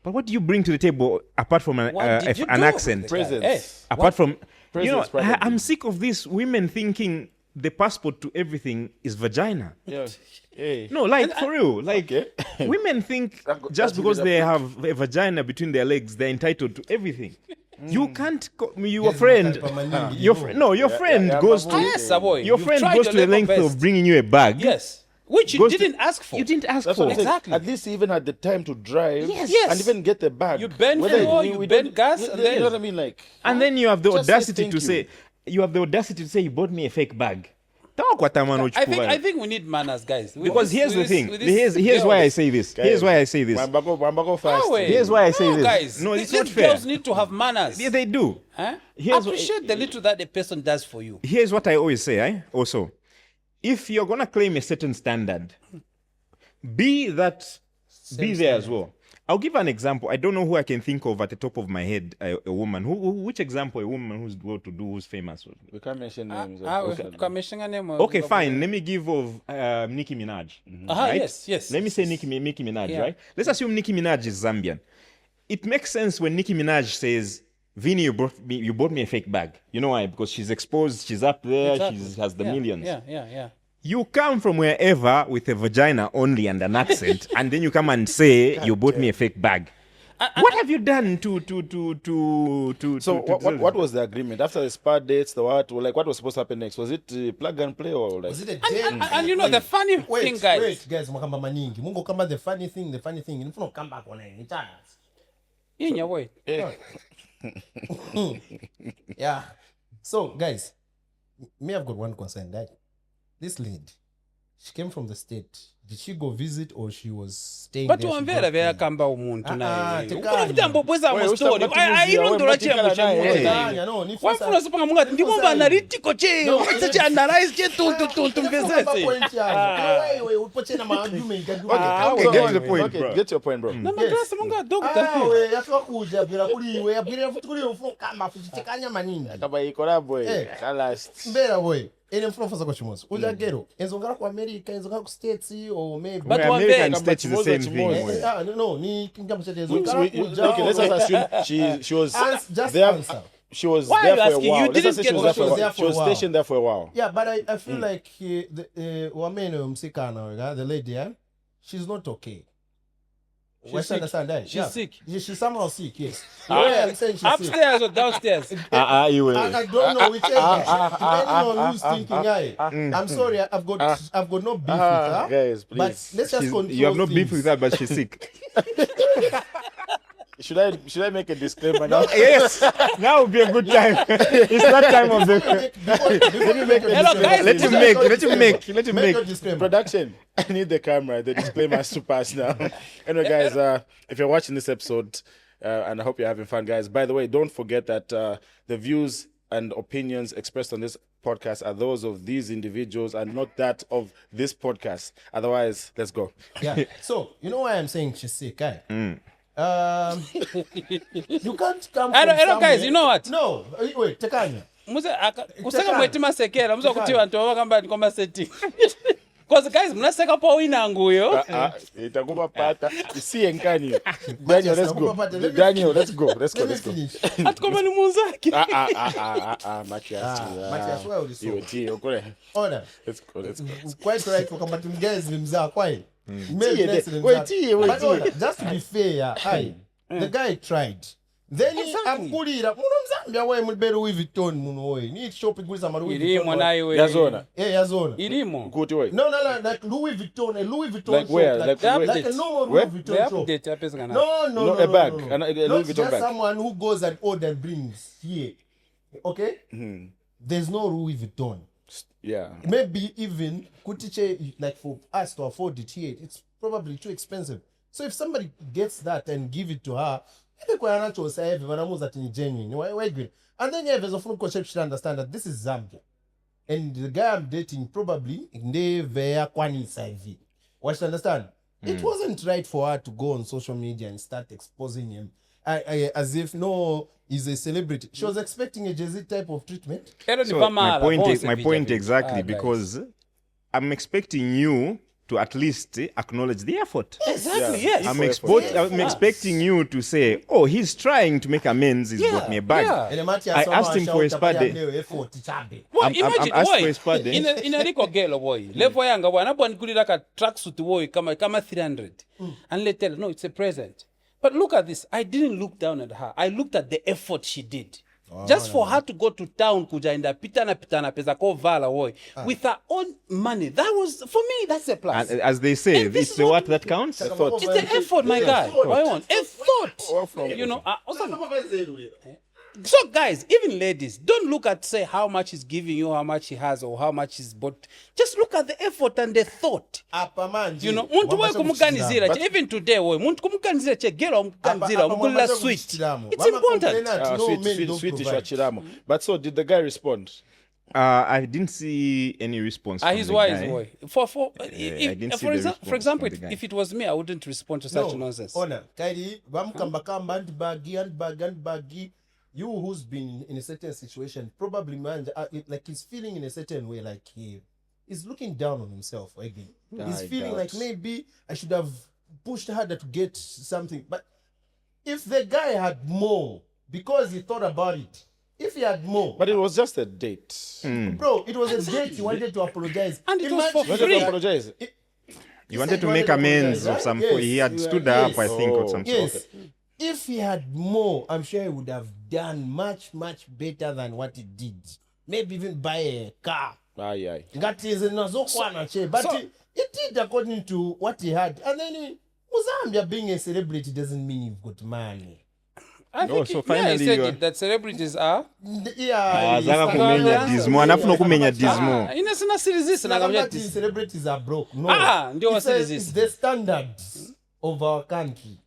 But what do you bring to the table apart from an What did you an do accent? with the guy? Presents. Hey, Apart from, Presents, probably. I'm sick of this women thinking the passport to everything is vagina. Yeah. Hey. No, like for real. Like Okay. women think That's just because really they the have a vagina between their legs, they're entitled to everything. You can't. Your Yes, friend, Makalpa your Manindi, friend, your friend yeah, goes Babu. to Yes, boy. your You've friend tried goes your to the level length best. of bringing you a bag. Yes. Which you Goes to- didn't ask for. You didn't ask That's for. what I'm saying. Exactly. At least he even had the time to drive. Yes. And even get the bag. You burn Whether fuel, you we burn don't- gas, you and know then- what I mean? Like, And then you have the Just say audacity thank to you. say, you have the audacity to say you bought me a fake bag. I think we need manners, guys. With Because this- here's the with thing. this- with this Here's why I girls. say this. guys, Here's why I say this. Wambako fast. No way. Here's why I say No, this. guys. No, it's These not fair. girls need to have manners. Yeah, they do. Huh? Here's what- Appreciate the little that the person does for you. Here's what I always say, also. If you're gonna claim a certain standard, be there as well. I'll give an example. I don't know who I can think of at the top of my head. A woman. Which example? A woman who's well to do, who's famous. We can't mention names. Okay, fine. Let me give of Nicki Minaj. Right? Yes. Let me say Nicki Minaj, Yeah. right? Let's assume Nicki Minaj is Zambian. It makes sense when Nicki Minaj says, "Vinny, you bought me a fake bag." You know why? Because she's exposed. She's up there. Exactly. She has the millions. Yeah. You come from wherever with a vagina only and an accent, and then you come and say you bought me a fake bag. What have you done to? So what was the agreement after the spa dates? The what? Like what was supposed to happen next? Was it plug and play or like? Was it a date? And you know the funny thing, guys. Guys, mwakamba maningi. Mungo kamba the funny thing. You don't come back on any chance. In your way. Yeah. So, guys, me have got one concern. That this lady, she came from the state. Did she go visit or she was staying But there? She wamvera got vya the- kamba umuntu naye. tekanya. Ukona vitambo bweza Wewe, mu story. usitaka Ayilondolwa kutimizia, chembo cha wewe, muntu. Tekanya, no, ni first Wafuna sipanga mungati ndipo first analytical che. No, Sachi analyze che tuntu mvezese. Wewe upoche na argument. Okay, get to the point, bro. Get to your point, bro. Na maklasi munga doctor. we yafika kuja bila kuliwe abwira futi kuli ufuna kamba futi tekanya maningi. Kaba ikora boy. Eh. Last. Mbera boy. Ene mfuna fasa kwa chimoso. Uja gero. Enzongara ku America, enzongara ku States or maybe. But Where one American thing- states is the same thing. No, ni kinga mchete Okay, enzongara. let's just assume she was Just there. answer. She was Why there are you for a asking? while. You Let's didn't just say get she was what there for a she was while. She was there for a while. stationed there for a while. Yeah, but I feel like the woman msikana, the lady, she's not okay. She's sick. Understand that? She's sick. She's somehow sick, yes. Yeah, I'm saying she's sick. Upstairs or downstairs? You will. I don't know which age. Depending on who's thinking, I'm sorry, I've got no beef with her. Guys, But please. let's just control You have no beef things. with her, but she's sick. Should I make a disclaimer now? Yes, now would be a good time. It's that time of the. Let me make Hello, guys. Let him make. your disclaimer. Production, I need the camera. The disclaimer has to pass now. Anyway, guys, if you're watching this episode, and I hope you're having fun, guys. By the way, don't forget that the views and opinions expressed on this podcast are those of these individuals and not that of this podcast. Otherwise, let's go. Yeah. So you know why I'm saying she's sick, you can't come. Hello, guys, you know what? No, wait, Tekanya. Kusaka mwetima sekera muzo kuti vantu vakamba ndikoma setting. Because guys, mnaseka pa wina nguyo. Itakupa pata. Isiye nkani. Daniel, let's go. Daniel, let's go. Let's go. Let me Let's go. finish. Atukoma ni munzaki. Matias. Matias, where is You tea, okay. Order. Let's go. Let's go. Quite right for combating guys himself. Why? Wait, just to be fair, the guy tried. Then Exactly. Ampulira, Zambia way mulibero Louis Vuitton munoy. Need shopping with some Louis Ilimo Vuitton. na iwe. Yazona. Yazona. Ilimo. Good way. No, like Louis Vuitton, a Louis Vuitton Like shop, where? like Like a normal where? Louis The Vuitton shop. update ya pesa kana. No, a bag. No. A Louis Not Vuitton just bag. someone who goes and order brings here. Okay? There's no Louis Vuitton. Yeah. Maybe even Kutiche, like for us to afford it here, it's probably too expensive. So if somebody gets that and give it to her, why genuine? And then there's a full concept should understand that this is Zambia. And the guy I'm dating probably never kwani saivi. What you understand? It wasn't right for her to go on social media and start exposing him as if no, he's a celebrity. She was expecting a Jay-Z type of treatment. So my point exactly, because I'm expecting you to at least acknowledge the effort. Exactly, yes. I'm expecting you to say, oh, he's trying to make amends, he's brought me a bag. Yeah. I asked him for his pardon. Well, I'm imagine, asked boy, for his pardon. in a Rico girl, boy, level yanga, boy, anapo anikuli like a tracksuit, boy, kama 300. And let tell, no, it's a present. But look at this. I didn't look down at her. I looked at the effort she did. Just for her to go to town, kuja inda pitana pesa ko vala boy, with her own money. That was, for me, that's a plus. And as they say, And this it's is the what- what that counts. It's the effort, my guy. Why on? A thought. You know, so guys, even ladies, don't look at say how much he's giving you, how much he has, or how much he's bought. Just look at the effort and the thought. You know, muntu we kumukanizira. Even today, we muntu kumukanizira che gero kumukanizira, mukula sweet. It's important. Sweet Chiramo. But so did the guy respond? I didn't see any response. From He's the wise, guy. boy. I didn't see the response For example, from the guy. if it was me, I wouldn't respond to such nonsense. Honor, Kairi, bamkamba and baggy. You who's been in a certain situation, probably man, like he's feeling in a certain way, like he's looking down on himself again. He's feeling like maybe I should have pushed harder to get something. But if the guy had more, because he thought about it, if he had more, But it was just a date. bro, it was a date. He wanted to apologize, And it was for Wanted to free. apologize. He wanted to make amends of some. Yes. He had stood up, I think, or some Yes. sort. If he had more, I'm sure he would have done much better than what he did. Maybe even buy a car. Aye. But he did according to what he had. And then Zambia being a celebrity doesn't mean you've got money. I think so he finally said you are- it, that celebrities are. Yeah, Azaka kumenya dismo, anafuna kumenya dismo. Inasina series na celebrities are broke. No. ndio It's series. the standards of our country.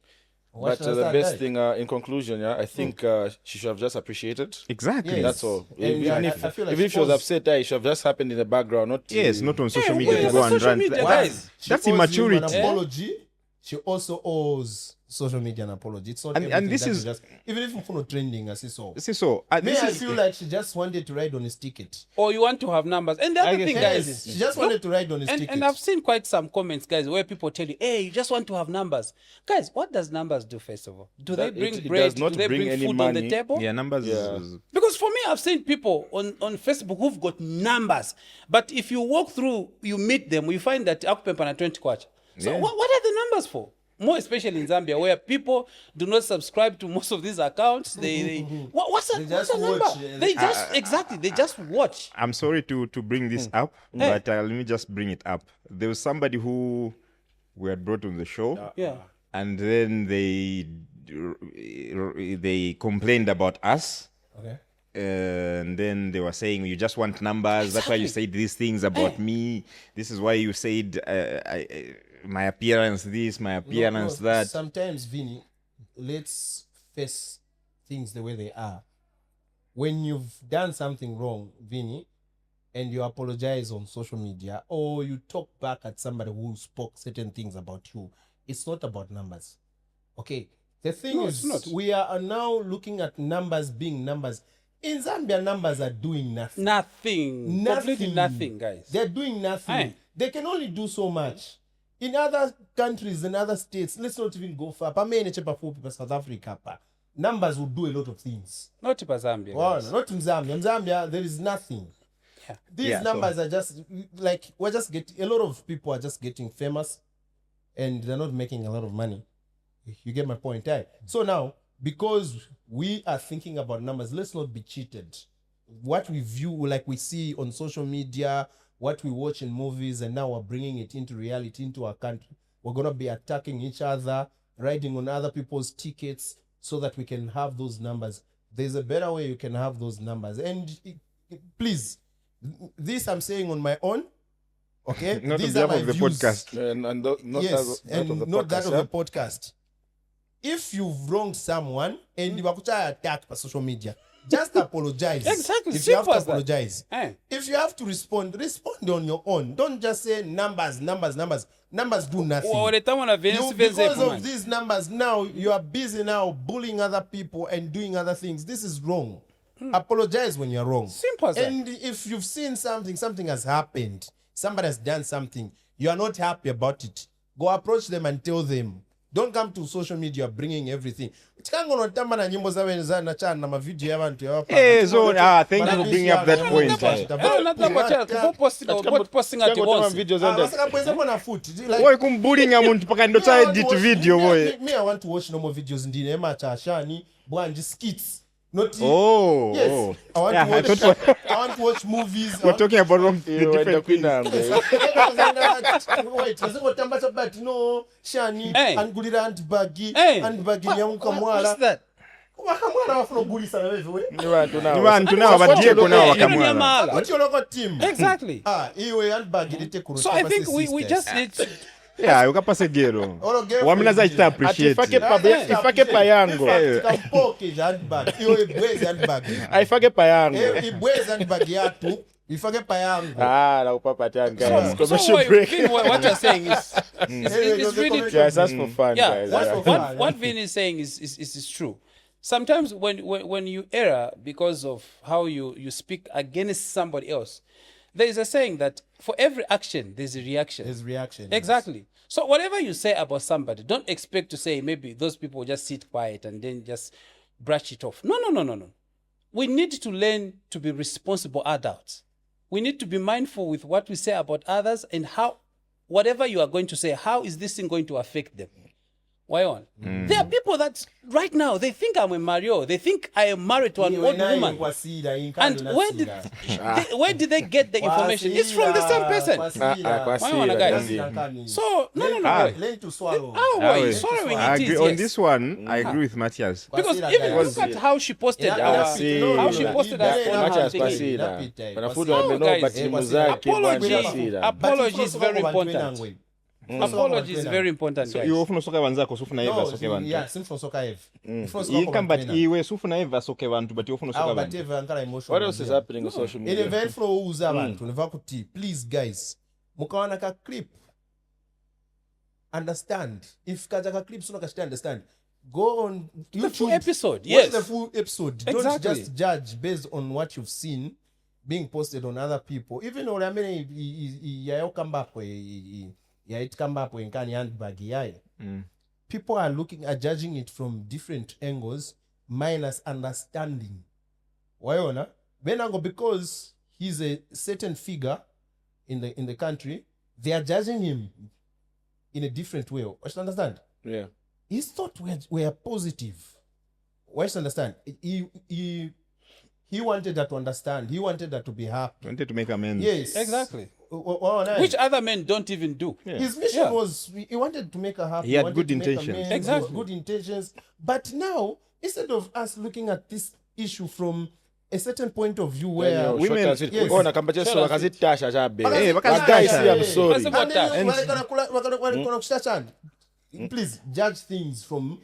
But the best thing, in conclusion, I think she should have just appreciated. Exactly. Yes. That's all. And Even I if, feel like even if she was upset, it should have just happened in the background, not Yes, not on social Yeah, media well, to go and social rant. media, That- guys. She That's owes him immaturity. An apology. She also owes social media an apology. It's not And everything this that is- you just, even if you trending as so. See, so Me, this I is feel like she just wanted to ride on his ticket. Or you want to have numbers. And the other thing, Yes, guys, she just wanted to ride on his ticket. and I've seen quite some comments, guys, where people tell you, hey, you just want to have numbers. Guys, what does numbers do, first of all? Do they That- bring it bread? does not Do they bring bring any food on the money. table? yeah, numbers. Yeah. Because for me, I've seen people on Facebook who've got numbers. But if you walk through, you meet them, you find that Akupempa 20 kwacha. So Yeah. what are the numbers for? More especially in Zambia, where people do not subscribe to most of these accounts. What's a just number? watch, They just exactly. They just watch. I'm sorry to bring this up, but let me just bring it up. There was somebody who we had brought on the show, Yeah. and then they complained about us. Okay. And then they were saying, you just want numbers. That's why you said these things about me. This is why you said my appearance this, my appearance that. Sometimes, Vinny, let's face things the way they are. When you've done something wrong, Vinny, and you apologize on social media, or you talk back at somebody who spoke certain things about you, it's not about numbers. Okay? The thing No, is, it's not. we are now looking at numbers being numbers. In Zambia, numbers are doing nothing. Nothing. Completely nothing, guys. They're doing nothing. Aye. they can only do so much. In other countries and other states, let's not even go far. South Africa, numbers will do a lot of things. Not for Zambia. Well, guys. not in Zambia. In Zambia, there is nothing. Yeah. These Yeah, numbers are just like we're just getting a lot of people are just getting famous, and they're not making a lot of money. You get my point, eh? So now, because we are thinking about numbers, let's not be cheated. What we view, like we see on social media, what we watch in movies, and now we're bringing it into reality, into our country. We're gonna be attacking each other, riding on other people's tickets, so that we can have those numbers. There's a better way you can have those numbers, and please. This I'm saying on my own, okay? Not These on are behalf my of the views. podcast. And not Yes, that and of the not podcast, that of yeah? the podcast. If you've wronged someone and you are attacked by social media, just apologize. Exactly, If you have to simple as that. apologize. Eh. If you have to respond on your own. Don't just say numbers. Numbers do nothing. Because of these numbers now, you are busy now bullying other people and doing other things. This is wrong. Apologize when you're wrong. Simple as that. And if you've seen something has happened, somebody has done something, you are not happy about it, go approach them and tell them. Don't come to social media bringing everything. Hey, thank you for bringing up that point. Boy, kumbulinga muntu paka ndo cha edit video boy. Me, I want to watch normal videos in Shani, Bwanji skits. Not Oh, yes. oh. I want Yeah, to watch. I want to watch movies. We're talking about the different things. Wait, but no, Shani, Hey. and Gulira and Baggy, Hey. and Baggy What's Yamukamwala. that? Wakamwala wafuna Gulisa na wewe. Ni bantu nao badieko nao wakamwala. Nyamala. What's your local team? Exactly. Iwe and Baggy dite kuru. So I think we just need to, Yeah, ukapase gero. Wamina za ita appreciate. Ifake payango. Kampoke handbag. Iwe bwezi handbag. Aifake payango. Ibwezi handbag yatu. Ifake payango. Na upapatana guys. so Commercial what, break. Vin, what you're saying is really true. Guys, that's for fun, Yeah, guys. that's for fun. what Vin is saying is true. Sometimes when you err because of how you speak against somebody else, there is a saying that for every action there's a reaction. His reaction. Exactly. So whatever you say about somebody, don't expect to say maybe those people just sit quiet and then just brush it off. No. We need to learn to be responsible adults. We need to be mindful with what we say about others and how, whatever you are going to say, how is this thing going to affect them? Why on? There are people that right now, they think I'm a Mario. They think I am married to an old woman. And where did they get the information? It's from the same person. So, no. Learn to swallow. Swallowing I it agree is, on yes. this one. I agree with Matthias. Because Pasira, even guys. look at how she posted Yeah, how she posted us on her Matthias thing. Pasira. Wanafudu No, wameno guys, batimu zake Pasira. Apology is very important. Apology is very important, guys. Iwe ufuna soka wanzako sufuna eva soke bantu. Yeah, since soka ev. Yikamba iwe sufuna eva soke bantu but ufuna soka But bantu. What else is happening on social In media? event flow uza abantu neva kuti please guys mukawana ka clip understand if kaja ka clip suna kashita understand go on The full YouTube, episode, watch yes. the full episode. Don't Exactly. just judge based on what you've seen being posted on other people. Even though I mean ya kamba hapo ya it kamba hapo inkani handbag yae. People are judging it from different angles minus understanding. Why Benango, because he's a certain figure in the country, they are judging him in a different way. You should understand? Yeah. His thoughts were positive. Why should understand? He wanted her to understand. He wanted her to be happy. Wanted to make amends. Yes. Exactly. Which Which other men don't even do. Yeah. his mission was he wanted to make her happy. He had wanted good to make intentions. amends, Exactly. good intentions. But now, instead of us looking at this issue from a certain point of view where women- yes. Kuona kamba cheso wakazitasha chabe. Eh, But guys, see, I'm sorry. Basi- And then And- wakana kushachana. Please judge things from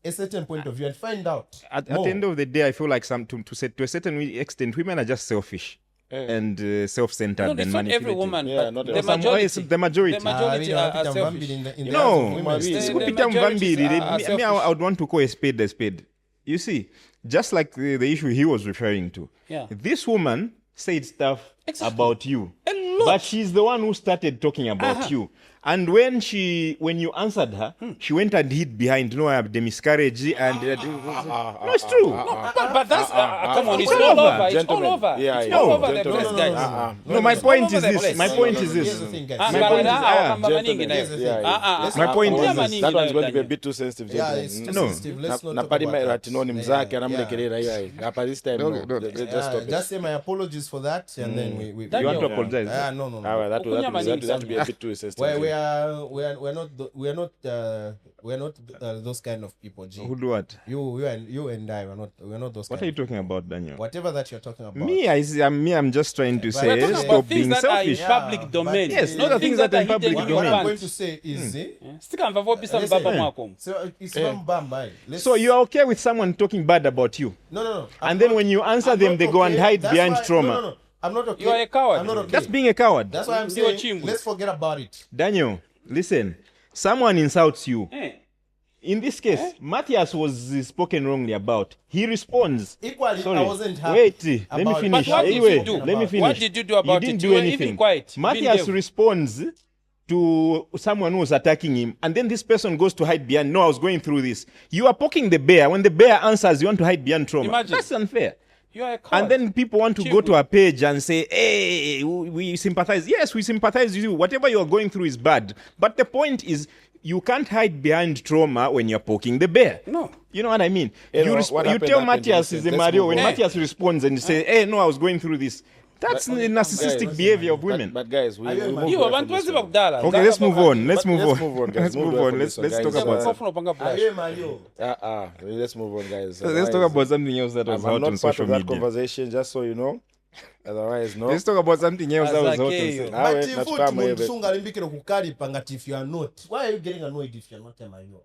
a certain point of view and find out. At more. the end of the day, I feel like to a certain extent, women are just selfish and self-centered No, and it's not every manipulative. woman, Yeah, but not the every- majority. The majority. The majority Ah, are Peter selfish. Mbambili in the No, eyes of women. Mabili. The Sikupita majorities mvambiri. are Me, selfish. I would want to call a spade. You see, just like the issue he was referring to. Yeah. This woman said stuff Exactly. about you. A lot But she's the one who started talking about you. And when you answered her, she went and hid behind. No, I have the miscarriage. And no, it's true. But that's come on, it's all over. It's all over. Yeah, It's yeah. all over the Gentlemen. place, guys. No, my point is over the this. place. My point is Here's the this. thing, guys. Ah, My but point is- mama gentlemen, nyingi nayo. here's the thing. My point is Mama this. nyingi That one's nayo, going to be a Daniel. bit too sensitive, Yeah, gentlemen. it's too No. sensitive. Let's not Na talk pali about that. ratinoni Yeah, mzake yeah. anamlekelera yai. Hapa this time no. Let's stop it. Just say my apologies for that, and then we You want to apologize? no. Ah, well, that would be a bit too sensitive. We're not those kind of people. G. Who do what? You and I we're not those. What are kind you of talking about, Daniel? Whatever that you're talking about. I'm just trying to We're say, We're talking stop about things being that are in selfish. public domain. Yes, not the things that are in public hidden in What your I'm domain. going pants. to say is, Sikamva vopisa Listen. mbaba mwako. so it's Bamba. So you're okay with someone talking bad about you? No. And then when you answer them, they go and hide behind trauma. No. I'm not okay. You are a coward. I'm not okay. That's being a coward. That's why I'm You're saying chimbu. let's forget about it. Daniel, listen. Someone insults you. Eh. In this case, Matthias was spoken wrongly about. He responds. Equally, Sorry. I wasn't happy. Wait, let me about- finish. But what did Anyway, you do? let me finish. What did you do about He didn't it? do You were anything. even quiet. Matthias Being responds to someone who was attacking him, and then this person goes to hide behind. No, I was going through this. You are poking the bear. When the bear answers, you want to hide behind trauma. Imagine. That's unfair. You are a coward. And then people want to go to a page and say, hey, we sympathize. Yes, we sympathize with you. Whatever you're going through is bad. But the point is, you can't hide behind trauma when you're poking the bear. No. You know what I mean? You know, You what happened tell happened, Matthias listen, is a let's Mario. move When on. Matthias responds and you say, hey, no, I was going through this. That's the narcissistic behavior of women. But guys, we move You away want from to this about one. dollar. Okay, let's move on. Let's move Let's on. move on, guys. Let's Move move away on. from Let's this one, talk guys. about Aye, Mario. Let's move on, guys. let's talk about something else that was I'm out not on part social of that media. conversation, just so you know. Otherwise, no. Let's talk about something else that was out on Azake, social Nawe, But if natukama you hivi. sunga limbikiro kukalipa ngati if you are not, why are you getting annoyed if you're not a Mario?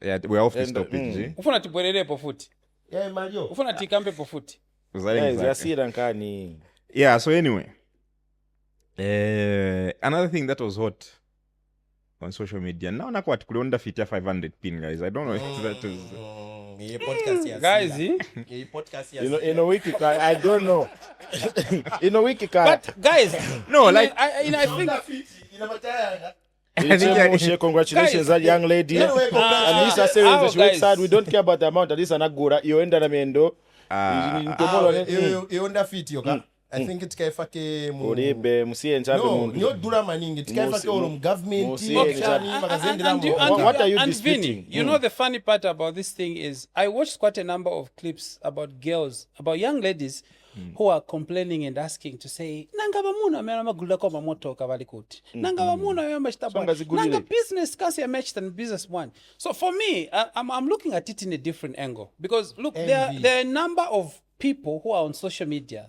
Yeah, we're off this And, topic, G. Ufuna tibwererepo futi. Yeah, Mario. Ufuna tikampepo futi. Guys, yasira nkani. Yeah, so anyway. Another thing that was hot on social media. Now nakwat kulonda fitia 500 pin, guys. I don't know if that is... Yeah, podcast ya Guys, sila. eh? Yeah, podcast ya In a wiki, I don't know. In a wiki, But guys, No, like... I think congratulations, that young lady. Anyway, And Lisa says how, she works guys? hard. We don't care about the amount. At least anagura. You end up mendo. iwonda fit yoka. I think tikaifake mu Uribe, musiye nchabe no mundu. nyo dura maningi tikaifake olo mu government Musiye option ncha- bakazendera mu What are you and disputing? Vinny, you know the funny part about this thing is I watched quite a number of clips about girls, about young ladies who are complaining and asking to say, Nanga bamuna mena magulda kwa mamoto kavali kuti. Nanga bamuna mena mashita Songa zigulile. Nanga business kasi ya match than business one. So for me, I'm looking at it in a different angle because look, there are a number of people who are on social media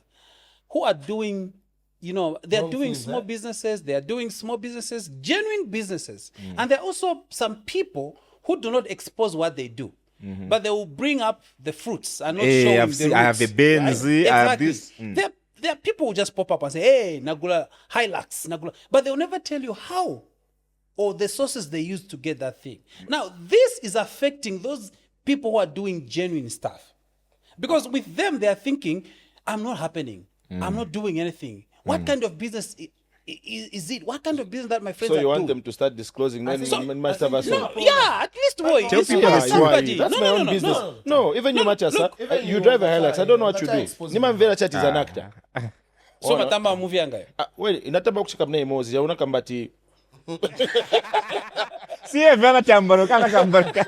who are doing, you know, they're Wrong doing things, small businesses, they are doing small businesses, genuine businesses. And there are also some people who do not expose what they do. But they will bring up the fruits and not Hey, showing I've the seen- I have roots, a Benz, right? I have Exactly. this. There are people who just pop up and say, hey, Nagula, Hilux, Nagula. But they'll never tell you how or the sources they use to get that thing. Now, this is affecting those people who are doing genuine stuff. Because with them, they are thinking, I'm not happening. I'm not doing anything. What kind of business is it? What kind of business that my friends So are you want doing? them to start disclosing? Then So- you must have a No, yeah, at least boy. Tell it's people not the somebody. That's No, my no, own no, business. no. No, even you match us. even You you drive a match Hilux. I don't know what us, you that's do. exposing Nima you. Mvera Chat is an actor. So matamba movie yangayo. Well, inatamba kushika mna emozi. Ya unakambati. See, Vana Tambaro, Kana Kambaruka.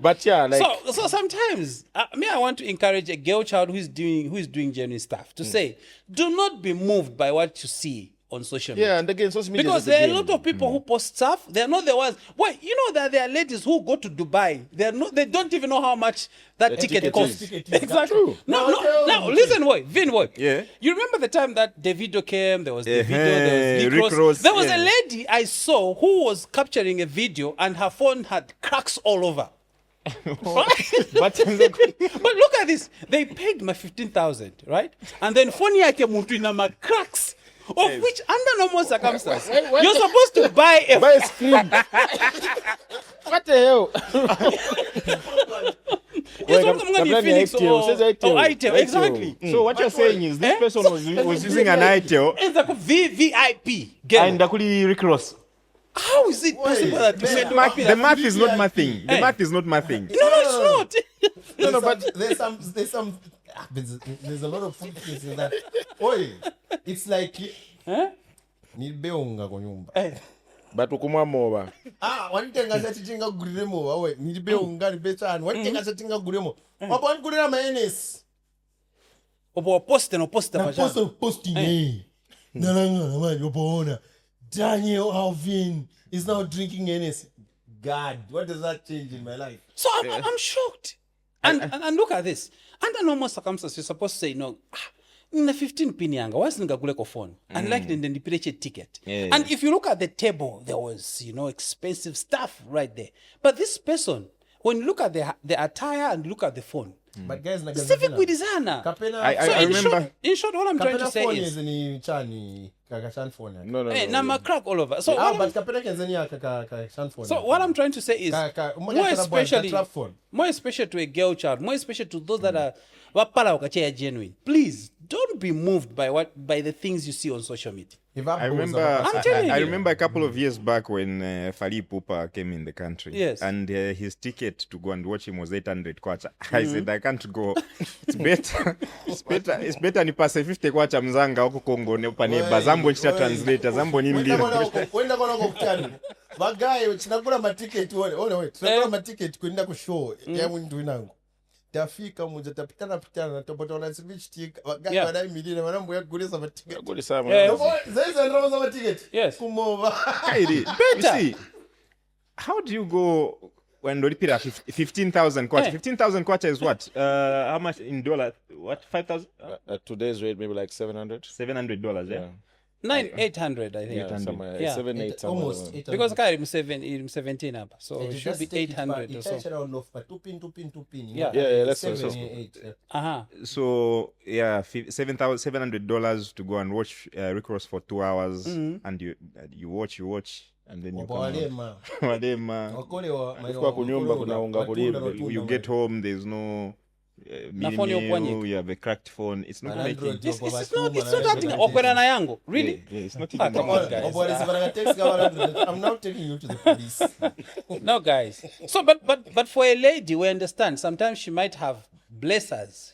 But yeah, like. So sometimes I want to encourage a girl child who is doing genuine stuff to say, do not be moved by what you see on social media. Yeah, and again, social media. Because is the there are a game. lot of people who post stuff. They're not the ones. Why? You know that there are ladies who go to Dubai. They don't even know how much that ticket ticket costs. is. Exactly. True. No. Listen, boy, Vin, boy. Yeah. You remember the time that Davido came? There was Davido. Uh-huh. There was Rick Rick Ross. Ross, There was yeah. a lady I saw who was capturing a video, and her phone had cracks all over. But But look at this. They paid my 15,000, right? And then phone yake muntu ina ma cracks. Of which, under normal circumstances, you're supposed to buy a Buy a screen. What the hell? Phoenix or item. Exactly. So what you're saying is this person was using an ITEL It's like a VVIP. Girl. and Dakuli Rick Ross. How is it possible that you said The math is not mathing. The math is not mathing. No, it's not. No, but there's a lot of food things in that. Oi, it's like nilibeunga kwa nyumba. But ukumwa moba. Wanitenga chatichinga guremo awe nilibeunga nibechani wanitenga chatinga guremo. Wapo gurema mayonnaise. Obo post Na posting Nalanga man yopoona. Daniel Alvin is now drinking Hennessy. God, what does that change in my life? So I'm shocked. And look at this. Under normal circumstances, you're supposed to say, no, in the 15 penny yanga, what's the Gaguleko phone? Unlike the depreciated ticket. Yeah. And if you look at the table, there was, expensive stuff right there. But this person, when you look at the attire and look at the phone, But guys, Civic with designer. I remember. In short, what I'm trying to say phone is, ni chani kakashan phone. No. Nama crack all over. So But kapena kenzania kakashan phone. So what I'm trying to say is, more especially to a girl child, more especially to those that are wapala wakachea genuine. Please don't be moved by the things you see on social media. I remember a couple of years back when Fally Ipupa came in the country. Yes. And his ticket to go and watch him was 800 kwacha. I said, I can't go. It's better. It's better nipase 50 kwacha mzanga huko Kongo nepa zambo nchita translator zambo ni mlio. Wenda kona kukutani. Bagaye chinakula maticket one. Tunakula maticket kwenda ku show ya mwindu inangu. Tafika mmoja tapitana na topota na switch tick bagaye wadai milile manambo ya kulisa maticket. Kulisa Zaiza ndio za ticket. Yes. Kumova. Better. You see, how do you go when Dolipira 15,000 kwacha? 15,000 kwacha is what? How much in dollar? What, 5,000? At today's rate, maybe like $700. $700, yeah. 800, I think. Yeah, 800. somewhere, Yeah. 700, Almost 800. 800. Because I'm 17 up, so it should be 800 or so. Tupin. Yeah. Yeah, that's what 7, it's 8. So yeah, $700 to go and watch Rick Ross for 2 hours, and you watch, and then you come home. Walema. You get home, there's no phone meal, you have a cracked phone. It's not making. It's not acting okwena na yangu. Really? Yeah, it's not Ah, even come on, guys. I'm now taking you to the police. No, guys. So, but for a lady, we understand. Sometimes she might have blessers,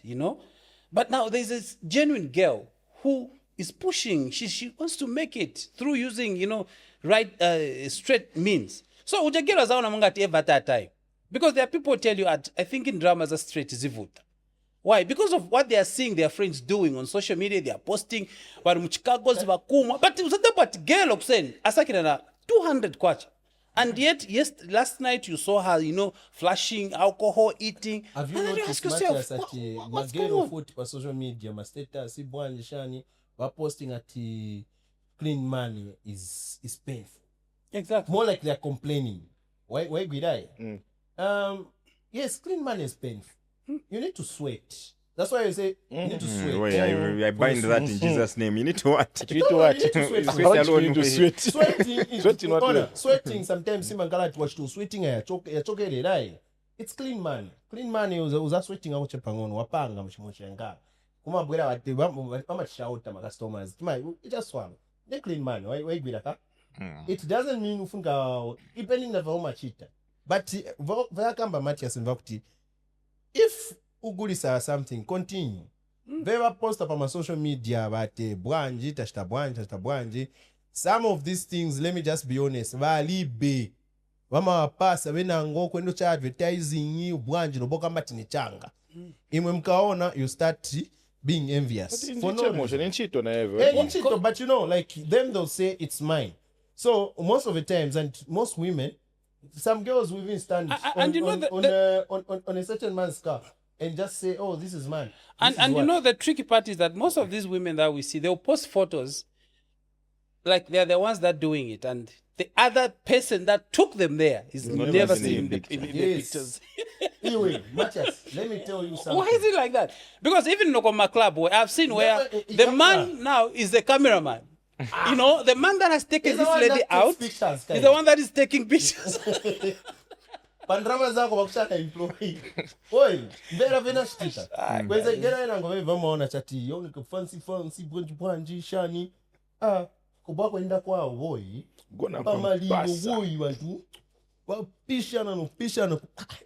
But now there's this genuine girl who is pushing. She wants to make it through using, straight means. So ujagera zaona mungati ever that time. Because there are people tell you, I think in dramas are straight zivuta. Why? Because of what they are seeing their friends doing on social media. They are posting, but girl okuseni asakira na 200 kwacha. And yet, last night you saw her, flashing, alcohol, eating. Have you and then you noticed ask yourself, that what's going magero on? foot for social media, my status, Ibwani Shani, we're posting at clean money is painful. Exactly. More like they're complaining. Why would I? Yes, clean money is painful. You need to sweat. That's why I say you need to sweat. I bind that in Jesus' name. You need to what? You need to what? You need to sweat. Sweating sometimes simangala watch to sweating it's clean money. Clean money uza sweating out chepangono wapanga mshimoshenga. Kuma bwera wati mama shauta ma customers. It just swam. They clean money. Why gwira. It doesn't mean ufunga depending on how much it. But vakamba Matthias invakuti if ugulisa something continue. Vera post up on my social media but bwanji tashta bwanji. Some of these things, let me just be honest, vali be. Wama pasa wena ngo kwendo cha advertising you bwanji no boka mbati ni changa. Imwe mkaona you start being envious. For no emotion, in Chito na ever. In Chito, but like them they'll say it's mine. So most of the times, and most women, some girls will even stand on a certain man's car and just say, "Oh, this is mine." And the tricky part is that most of these women that we see, they'll post photos like they're the ones that doing it, and the other person that took them there is never seen in the pictures. Anyway, Matthias, let me tell you something. Why is it like that? Because even in Nokoma Club, where I've seen where the man now is the cameraman. The man that has taken this lady out is the one that is taking pictures. pandrama zako bakushaka employee oi mbera vena shita kweze gera ina ngome vamaona chati yoni fancy bwanji shani kubwa kwenda kwao boy Gonna pamalingo pambasa. boy bantu wapishana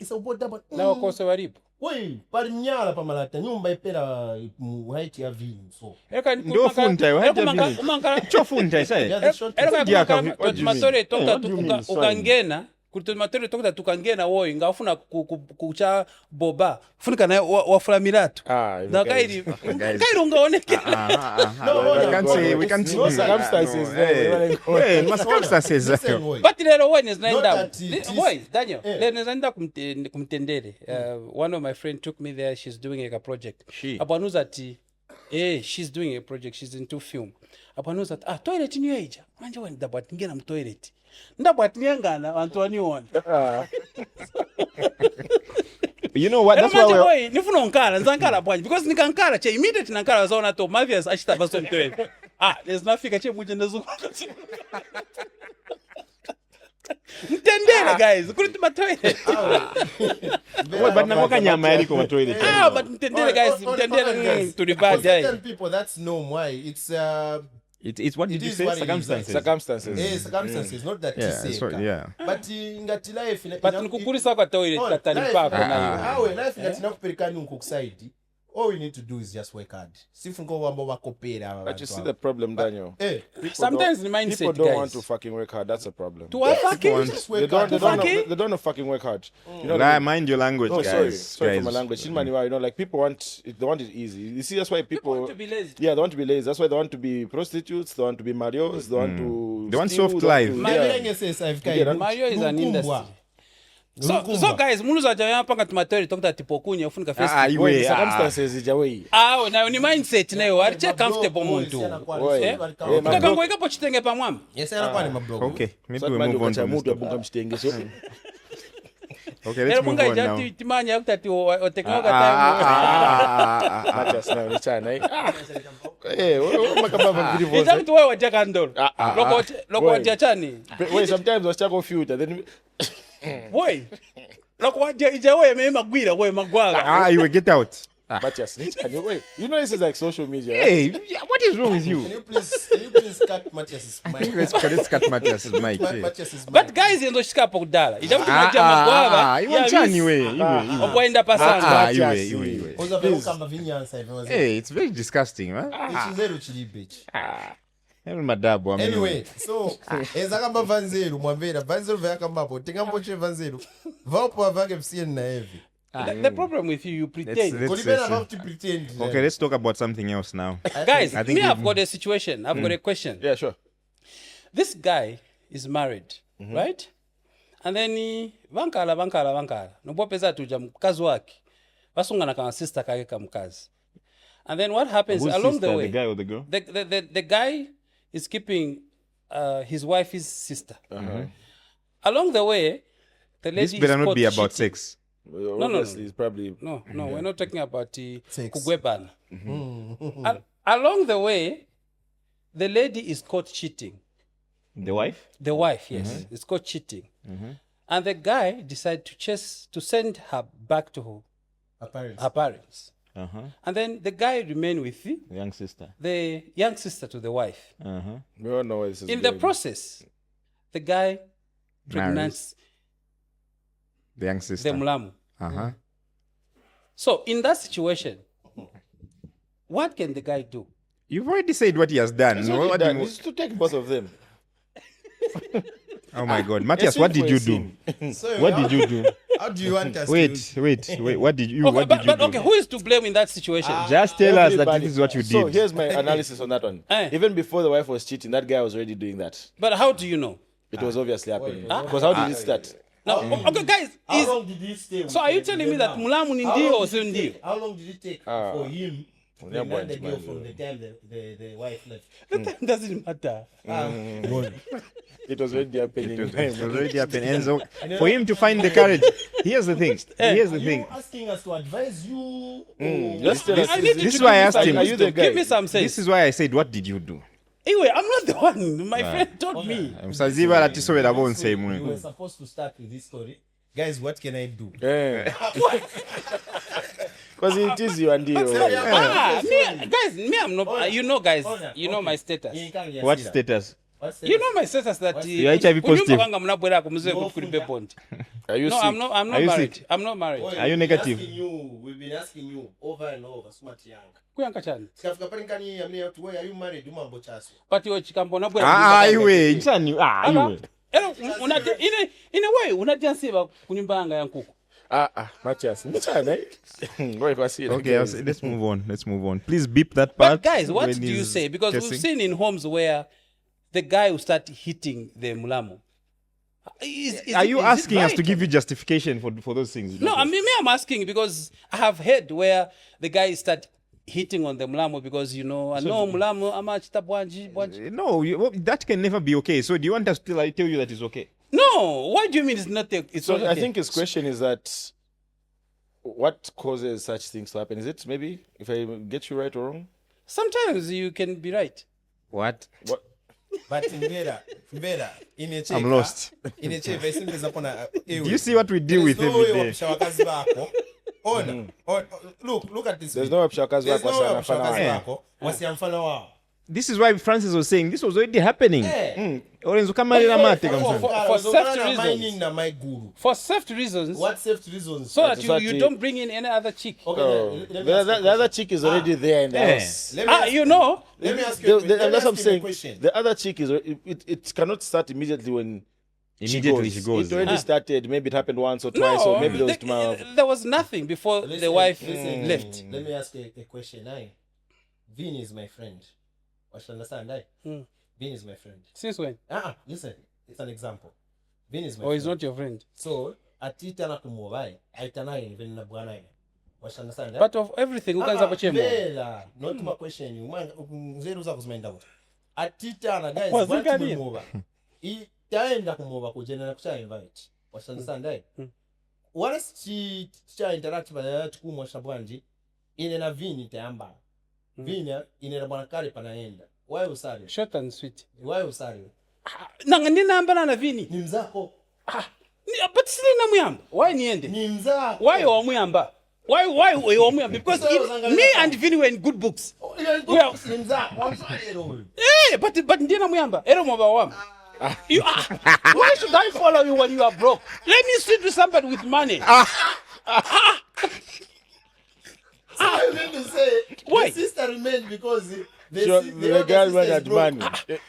isabota pa Na wakose walipo. oi palinyala pamalata nyumba ipera mu height ya vini so Eka Ndo funta yo, haja vile. Chofunta isa. yeah, the short matore toka What do you mean, sorry? ukangena kuti matore toka tukangena woyi ngafuna kucha boba funika na wafula milatu na kairi kairi ungaoneke We can't say circumstances. circumstances. but lero woyi nezaenda Not that it is- woyi Daniel lero nezaenda kumtendere one of my friend took me there, she's doing a project apanuza ati she's doing a project, she's into film apanuza ati toilet niyo ija manje wani dabwati ngena mtoilet ndabwati nyangana vantu waniona You know what? That's why we're boy nifuna unkala nzankala bwanji because nikankala che immediately nankala zaona to Mavias achitava so mtoilet nezinafika che muje nezo mtendere guys kuti matoilet but nakoka nyama yaliko kwa toilet. but mtendere guys mtendere to the bad certain people that's norm why it's It's what did It you is say? what it is, Circumstances. circumstances not that Yeah, tiseka sorry, yeah. but ngati life but nikukulisa kwa toilet katalipako nayo awe life ngati nakupelekani nkukusaidi all you need to do is just work hard sifungo wambo bakopera But you see the problem, Daniel. sometimes the mindset People don't guys want to fucking work hard. That's a problem. to what fucking just They work don't. hard They don't. fucking- They don't know fucking work hard. You know. What I mean? Mind your language, No, guys. sorry for my Guys. language. You know, like people want it, they want it easy. You see, that's why people want to be lazy. Yeah, they want to be lazy. That's why they want to be prostitutes. They want to be Marios. They want to. They want steal, soft they want life. to- my yeah. thing is I've Yeah, got Mario is an industry. So guys munuza jaya panga tumatori tokta tipokunya ufunika face Wait, Iwe, the circumstances is away. na ni mindset nayo ariche comfortable muntu tukakangoika po chitenge pamwamba yes anakuwa ni mablogo Okay, maybe So we man, move on ukacha from this mutu topic. abunga mshitenge. So Okay, lero let's move munga on now. ija timanya kutati oteknoka time Matias na ni chana. Wewe makababa vile voza. ija mtu wewe wajaka ndolo loko Boy. wajia chani Wait, sometimes was chako filter then boy loko wajia ija wewe mema gwira wewe magwaga You will get out. Matias ni chana. Wait, you know this is like social media. Right? Hey, what is wrong with you? can you please cut Matthias's mic Let's cut Matthias's mic. Matthias's mic but guys ndo shikapo kudala ija mtu wajia magwaga Iwanchani we. okwaenda pasanga Iwe. oza vero kamba vinyansa hivyo Hey, it's very disgusting, man. ichizero chili bitch Every madabu, I mean. anyway so ezakamba vanzeru mwamvera vanzeru vayakambapo tingamboche vanzeru vapo avange msiyeni na heavy the problem with you pretend Let's kolibena see. vakuti pretend Okay, let's talk about something else now. guys I think me I've got a situation I've got a question Yeah, sure. this guy is married right and then vankala nobopeza tuja mkazi wake vasungana kama sister kake kamkazi and then what happens Who's along sister, the way the guy or the girl? the guy is keeping his wife's sister along the way the lady This better is not caught be about cheating. sex. Well, obviously, it's probably no we're not talking about Sex. kugwebana along the way the lady is caught cheating. The wife? The wife, yes, is caught cheating, and the guy decided to send her back to apparently her parents, Uh-huh. and then the guy remained with The young sister. the young sister to the wife. Uh-huh. we all know where this is In the going. process, the guy pregnates The young the sister. mulamu. Uh-huh. So in that situation, what can the guy do? You've already said what he has done. It's No, already what do done. you- It's to take both of them. Oh my God. Matthias, what did you do? so What did you do? how do you want us Wait. to What did you Okay, what but, did you but do? okay, who is to blame in that situation? Just tell us that Everybody- this is what you So did. here's my analysis on that one. Eh. Even before the wife was cheating, that guy was already doing that. But how do you know? It was obviously happening. Because how did it start? No, okay, guys. how long did he stay with So are you the telling me that mom? mulamu ni How ndio long or did sio it ndio? take- how long did it take for him to yeah, land the point, girl man. from the time the wife left That doesn't matter. It was already happening. It was already happened. And so for him to find the courage, here's the thing. Here's the you thing. asking us to advise you Just tell us. I need you This to is why I give me asked some him. Are you the wisdom. guy? Give me some sense. This is why I said, what did you do? Anyway, I'm not the one. My friend told me. Msaziba latisobera bonse we mwe. were supposed to start with this story guys, what can I do? Yeah. Because it is you and you. Me, I'm not. You know, guys, you know my status. What status? You know my status that You're HIV positive. Are you No, sick? I'm not Are you married. sick? I'm not married. Are you negative? We've been asking you over and over, smart young. Kuyanka chani. Sikafika pale nkani ya mne watu, are you married? Umambo chaso. But you chikambo na bwera. Iwe. Iwe. In a way, unajansiba kunyumba yanga ya nkuku. Matthias. Okay, Let's move on. Let's move on. Please beep that part. But guys, what when do you he's say? Because kissing. we've seen in homes where the guy will start hitting the mulamo. Are you asking us to give you justification for those things? No, I'm asking because I have heard where the guy start hitting on the mulamo because, you know, I know mulamo amachita bwanji. No, that can never be okay. So do you want us to tell you that it's okay? No, why do you mean it's not? It's So not okay? I think his question is that what causes such things to happen? Is it maybe, if I get you right or wrong? Sometimes you can be right. What? But Mbeda, in a check. I'm lost. In a check, I think there's upon a. Do you see what we deal with every day? Look at this. There's no option because There's no option. Yeah. This is why Francis was saying this was already happening. Orenzo kamalira mate kamsana. For safety reasons. What safety reasons? So that you don't bring in any other chick. Okay, The other chick is already there in the house. You know. Let me ask you. That's what I'm saying. Question. The other chick is it cannot start immediately when she goes. It already started. Maybe it happened once or twice, or maybe there was tomorrow. There was nothing before the wife left. Let me ask you a question. Vin is my friend. I should understand that. Vin is my friend. Since when? Listen, it's an example. Vin is my Or friend. he's not your friend. So, atitana kumubai, aitana even na bwana ine. I should understand that. But of everything, you guys have a chamber. Not my question. You man, zero za kuzimenda out. Atitana guys, Was want it to good? move over. Itaenda kumuova kujena na kusha invite. I should understand that. Once she interact with the kumwa shabwanji, ine na Vini tayamba. Vinya inera bwana kale panaenda. Why usari? Short and sweet. Why usari? Nanga namba na Vini. Ni mzako. But sili na muyamba. Why niende? Ni mzako. Why wa muyamba? Why wa muyamba? Because me and Vini were in good books. Ni mzako. I'm sorry. But ndiye na muyamba. Ero mwaba wamba. Why should I follow you when you are broke? Let me sit with somebody with money. I mean to say, why? The sister remained because the girl went at money. The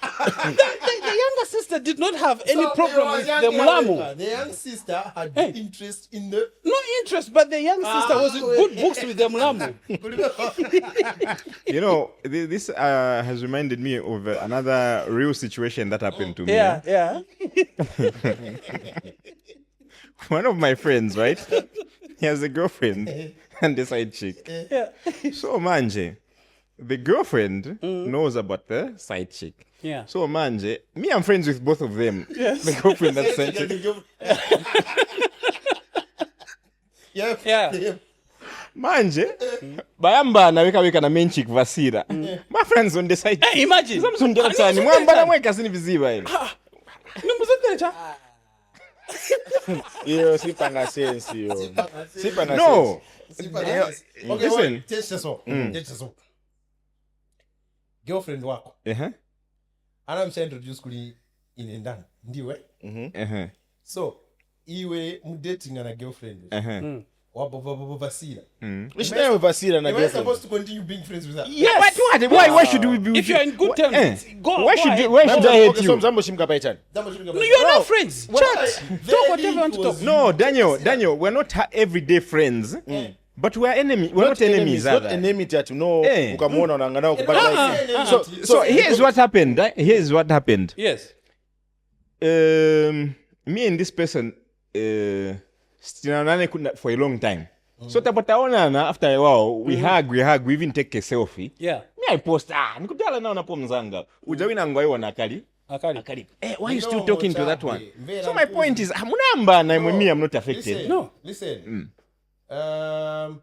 younger sister did not have any problem with the mulamu. The young sister had interest in the... No interest, but the young sister was in good books with the mulamu. You know, this has reminded me of another real situation that happened to me. Yeah. One of my friends, right? He has a girlfriend and a side chick. Yeah. So manje, the girlfriend knows about the side chick. Yeah. So manje, me I'm friends with both of them. Yes. The girlfriend and side chick. Yeah. Manje, bayamba na weka na main chick Vasira. My friends on the side. Hey, imagine. Samsundela tsani. Mwamba na mweka sini viziba hili. Yo, sipa na sense yo. Sipa na No. sense. Okay, Listen. Teach girlfriend wako. Anamsha introduce kuli inendana. Ndiwe. So, iwe mdating na girlfriend. Wapo Vasira. Which name of Vasira na Am I girlfriend? supposed to continue being friends with her? Yes. But why should we be? If you're in good terms, go. Why should I hate you? Zambo shimka paitan. No, you're not friends. Chat. Talk whatever you want to talk. No, Daniel, we're not everyday friends. But we're enemies. We're not enemies. Not enmity at no. Ukamuona unangana kubadilika. So here's what happened. Here's what happened. Yes. Me and this person for a long time. So tapataonana after a while, we hug, we even take a selfie. Yeah. Me I post, nikutala na unapo mzanga. Ujawina ngwa na akali. Akali. Why are you still talking to that one? So my point is, munamba na me I'm not affected. Listen. There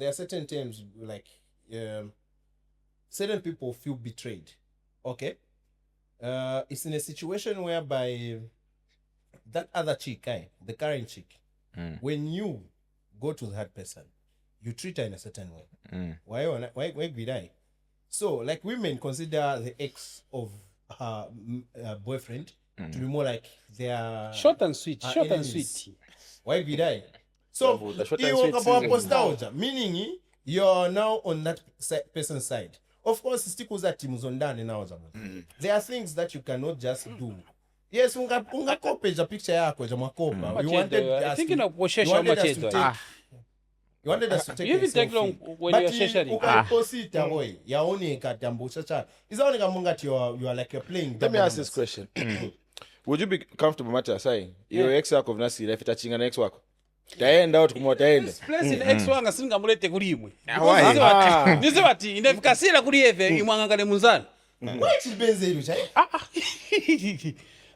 are certain times like certain people feel betrayed. Okay? It's in a situation whereby that other chick, the current chick, when you go to that person, you treat her in a certain way. Why would I? So, like, women consider the ex of her boyfriend to be more like their Short and sweet. enemies. Why would I? So, the short and you sweet walk about season. nostalgia, meaning you're now on that person's side. Of course, stick with that team now. There are things that you cannot just do. Yes, unga copy a picture yako ja makopa. You wanted us thinking to- of Poshesha you wanted us to Machedo. take- you wanted us to take You a even take selfie. long when But you're sharing. ukaposita boy yaone katambo chacha. Is only kamunga you are like you're playing. Let double me ask numbers. this question. Would you be comfortable Mata saying your ex wako vnasi if itachinga na ex wako? Taenda out kumwa taenda. Place in X wanga singamulete kuri imwe. Ah. Nize bati inafika sila kuri eve imwangangale munzana. Why chibenze you chai?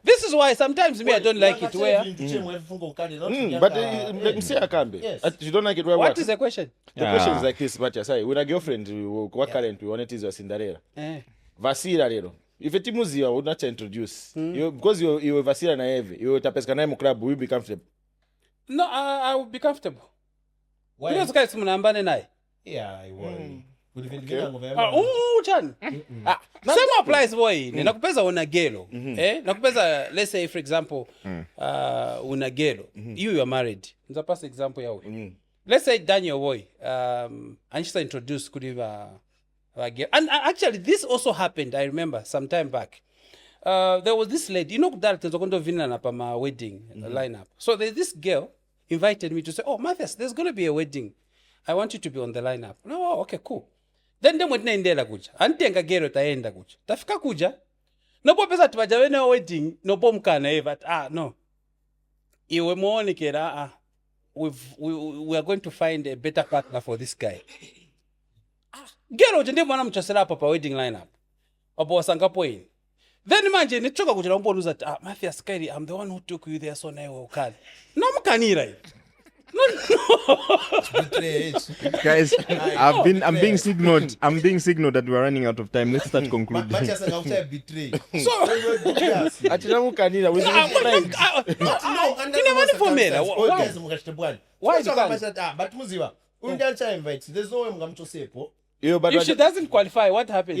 This is why sometimes me I don't like it where. But let me say Akambe. Yes. You don't like it where What what? is the question? The question is like this, Mata say, with a girlfriend what current we want it is your Cinderella. Vasira lero. If etimuzi would not introduce. You because you Vasira na Eve, you tapeska na mu club will be comfortable. No, I will be comfortable. Why? Because guys mnambane naye. Yeah, I worry. Chan. Same applies boy. Nakupeza una gelo. Nakupeza, let's say for example, una gelo. You are married. Nza pass example yawe. Let's say Daniel boy. Anshisa introduced kudiva girl. And actually this also happened, I remember, some time back. There was this lady, you know that there's going to be a wedding lineup. So there's this girl invited me to say, "Oh, Matthias, there's going to be a wedding. I want you to be on the lineup." No, okay, cool. Then went naendela kuja. Antenga gero taenda kuja. Tafika kuja. Nopo pesa tubajawe na wedding, nopo mkana eva. No. Iwe muone kera, we are going to find a better partner for this guy. Gero jende mwana mchosela pa wedding lineup. Opo wasangapo in. Then imagine nichoka kuja nombo luza Matthias Kairi, I'm the one who took you there so nayo ukali. No mkanira. No. Guys, I'm being signaled. I'm being signaled that we're running out of time. Let's start concluding. Betray. So Achinamu kanina with Why but muziwa undancha invite there's no way mngamtosepo you but if she doesn't qualify, what happens?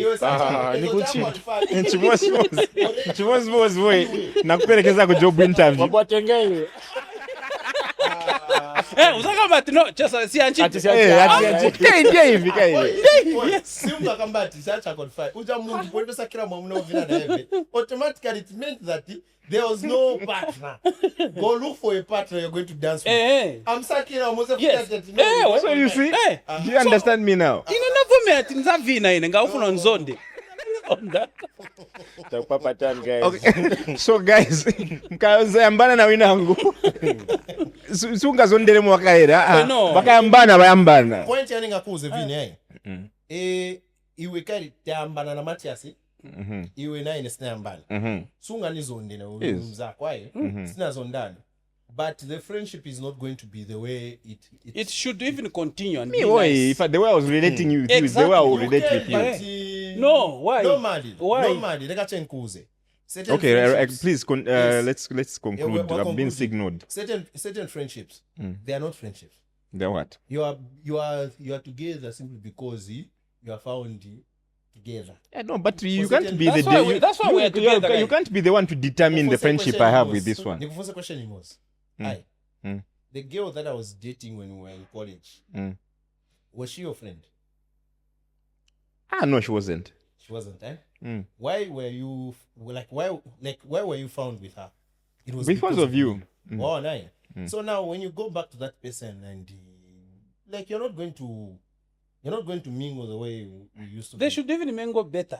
Chimos boy. Nakupelekeza ku job interview. wabwatengei Usaka mati no, just si anchi. Kaindia hivi kaindia. simba kambati sacha qualify uja mungu kwenda kila mwamuno vina na hivi automatically it meant that there was no partner. Go look for a partner you're going to dance with. I'm sucking Yes. So you see? Do you understand me now? Inonavumela ati nzavina ine ngaufuna nzonde. tapapatan guys Okay. So guys, mkayambana na winangu. Sungazondele mwakaera. No. Bakayambana bayambana. Point yani ngakuze vini iwe kali tambana na Matthias iwe naye nesiyambana sunga nizonde na mzako aye sina zondana. But the friendship is not going to be the way It should even continue and Me, be why? nice. If the way I was relating you with you is the way I will relate with you. No, why? Normally. Why? Leka chenkuze. Okay, please, Yes. let's conclude. we're I've been concluding. signaled. Certain friendships, they are not friendships. Then what? You are together simply because you are found together. Yeah, no, but you certain- can't be That's the. why that's why we are together. You Guys. can't be the one to determine the friendship I have with this one. The first question was, the girl that I was dating when we were in college, was she your friend? No, she wasn't. She wasn't, Why were you why were you found with her? It was Because of you. Oh, nice. So now when you go back to that person and you're not going to mingle the way you used to. They should even mingle better.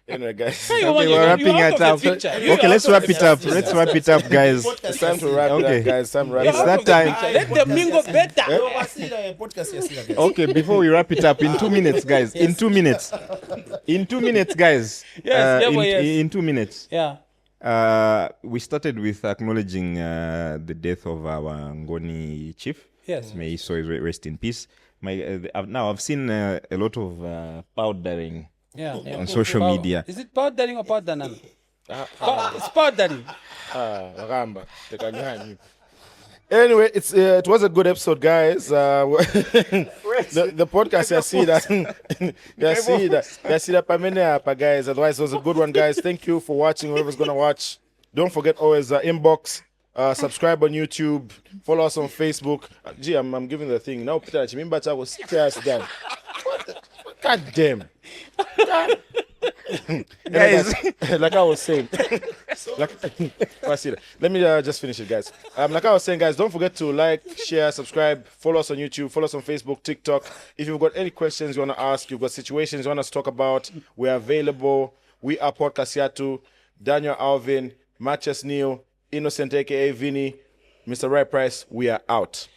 anyway guys Okay, we're wrapping it up. Okay, let's wrap it up. Let's wrap it up, guys. it's time to wrap it Okay. up guys time to wrap It's it up that time. Let them mingle better. Okay, before we wrap it up, in 2 minutes, guys. In 2 minutes. In 2 minutes, guys. Yes, in 2 minutes. Yeah. We started with acknowledging the death of our Ngoni chief. Yes. May his soul rest in peace. Now I've seen a lot of powdering Yeah. on social media. Is it powdering or powder? Spadani. Ramba. Anyway, it was a good episode, guys. The podcast, I see that. I see that guys. Otherwise, it was a good one, guys. Thank you for watching. Whoever's gonna watch, don't forget always inbox, subscribe on YouTube, follow us on Facebook. Gee, I'm giving the thing now. Peter, I was scared down. God damn. Guys, like I was saying, let me just finish it, guys. Like I was saying, guys, don't forget to like, share, subscribe, follow us on YouTube, follow us on Facebook, TikTok. If you've got any questions you want to ask, you've got situations you want us to talk about, we are available. We are Podcast YATU, Daniel Alvin, Matches Neil, Innocent aka Vinny, Mr. Right Price. We are out.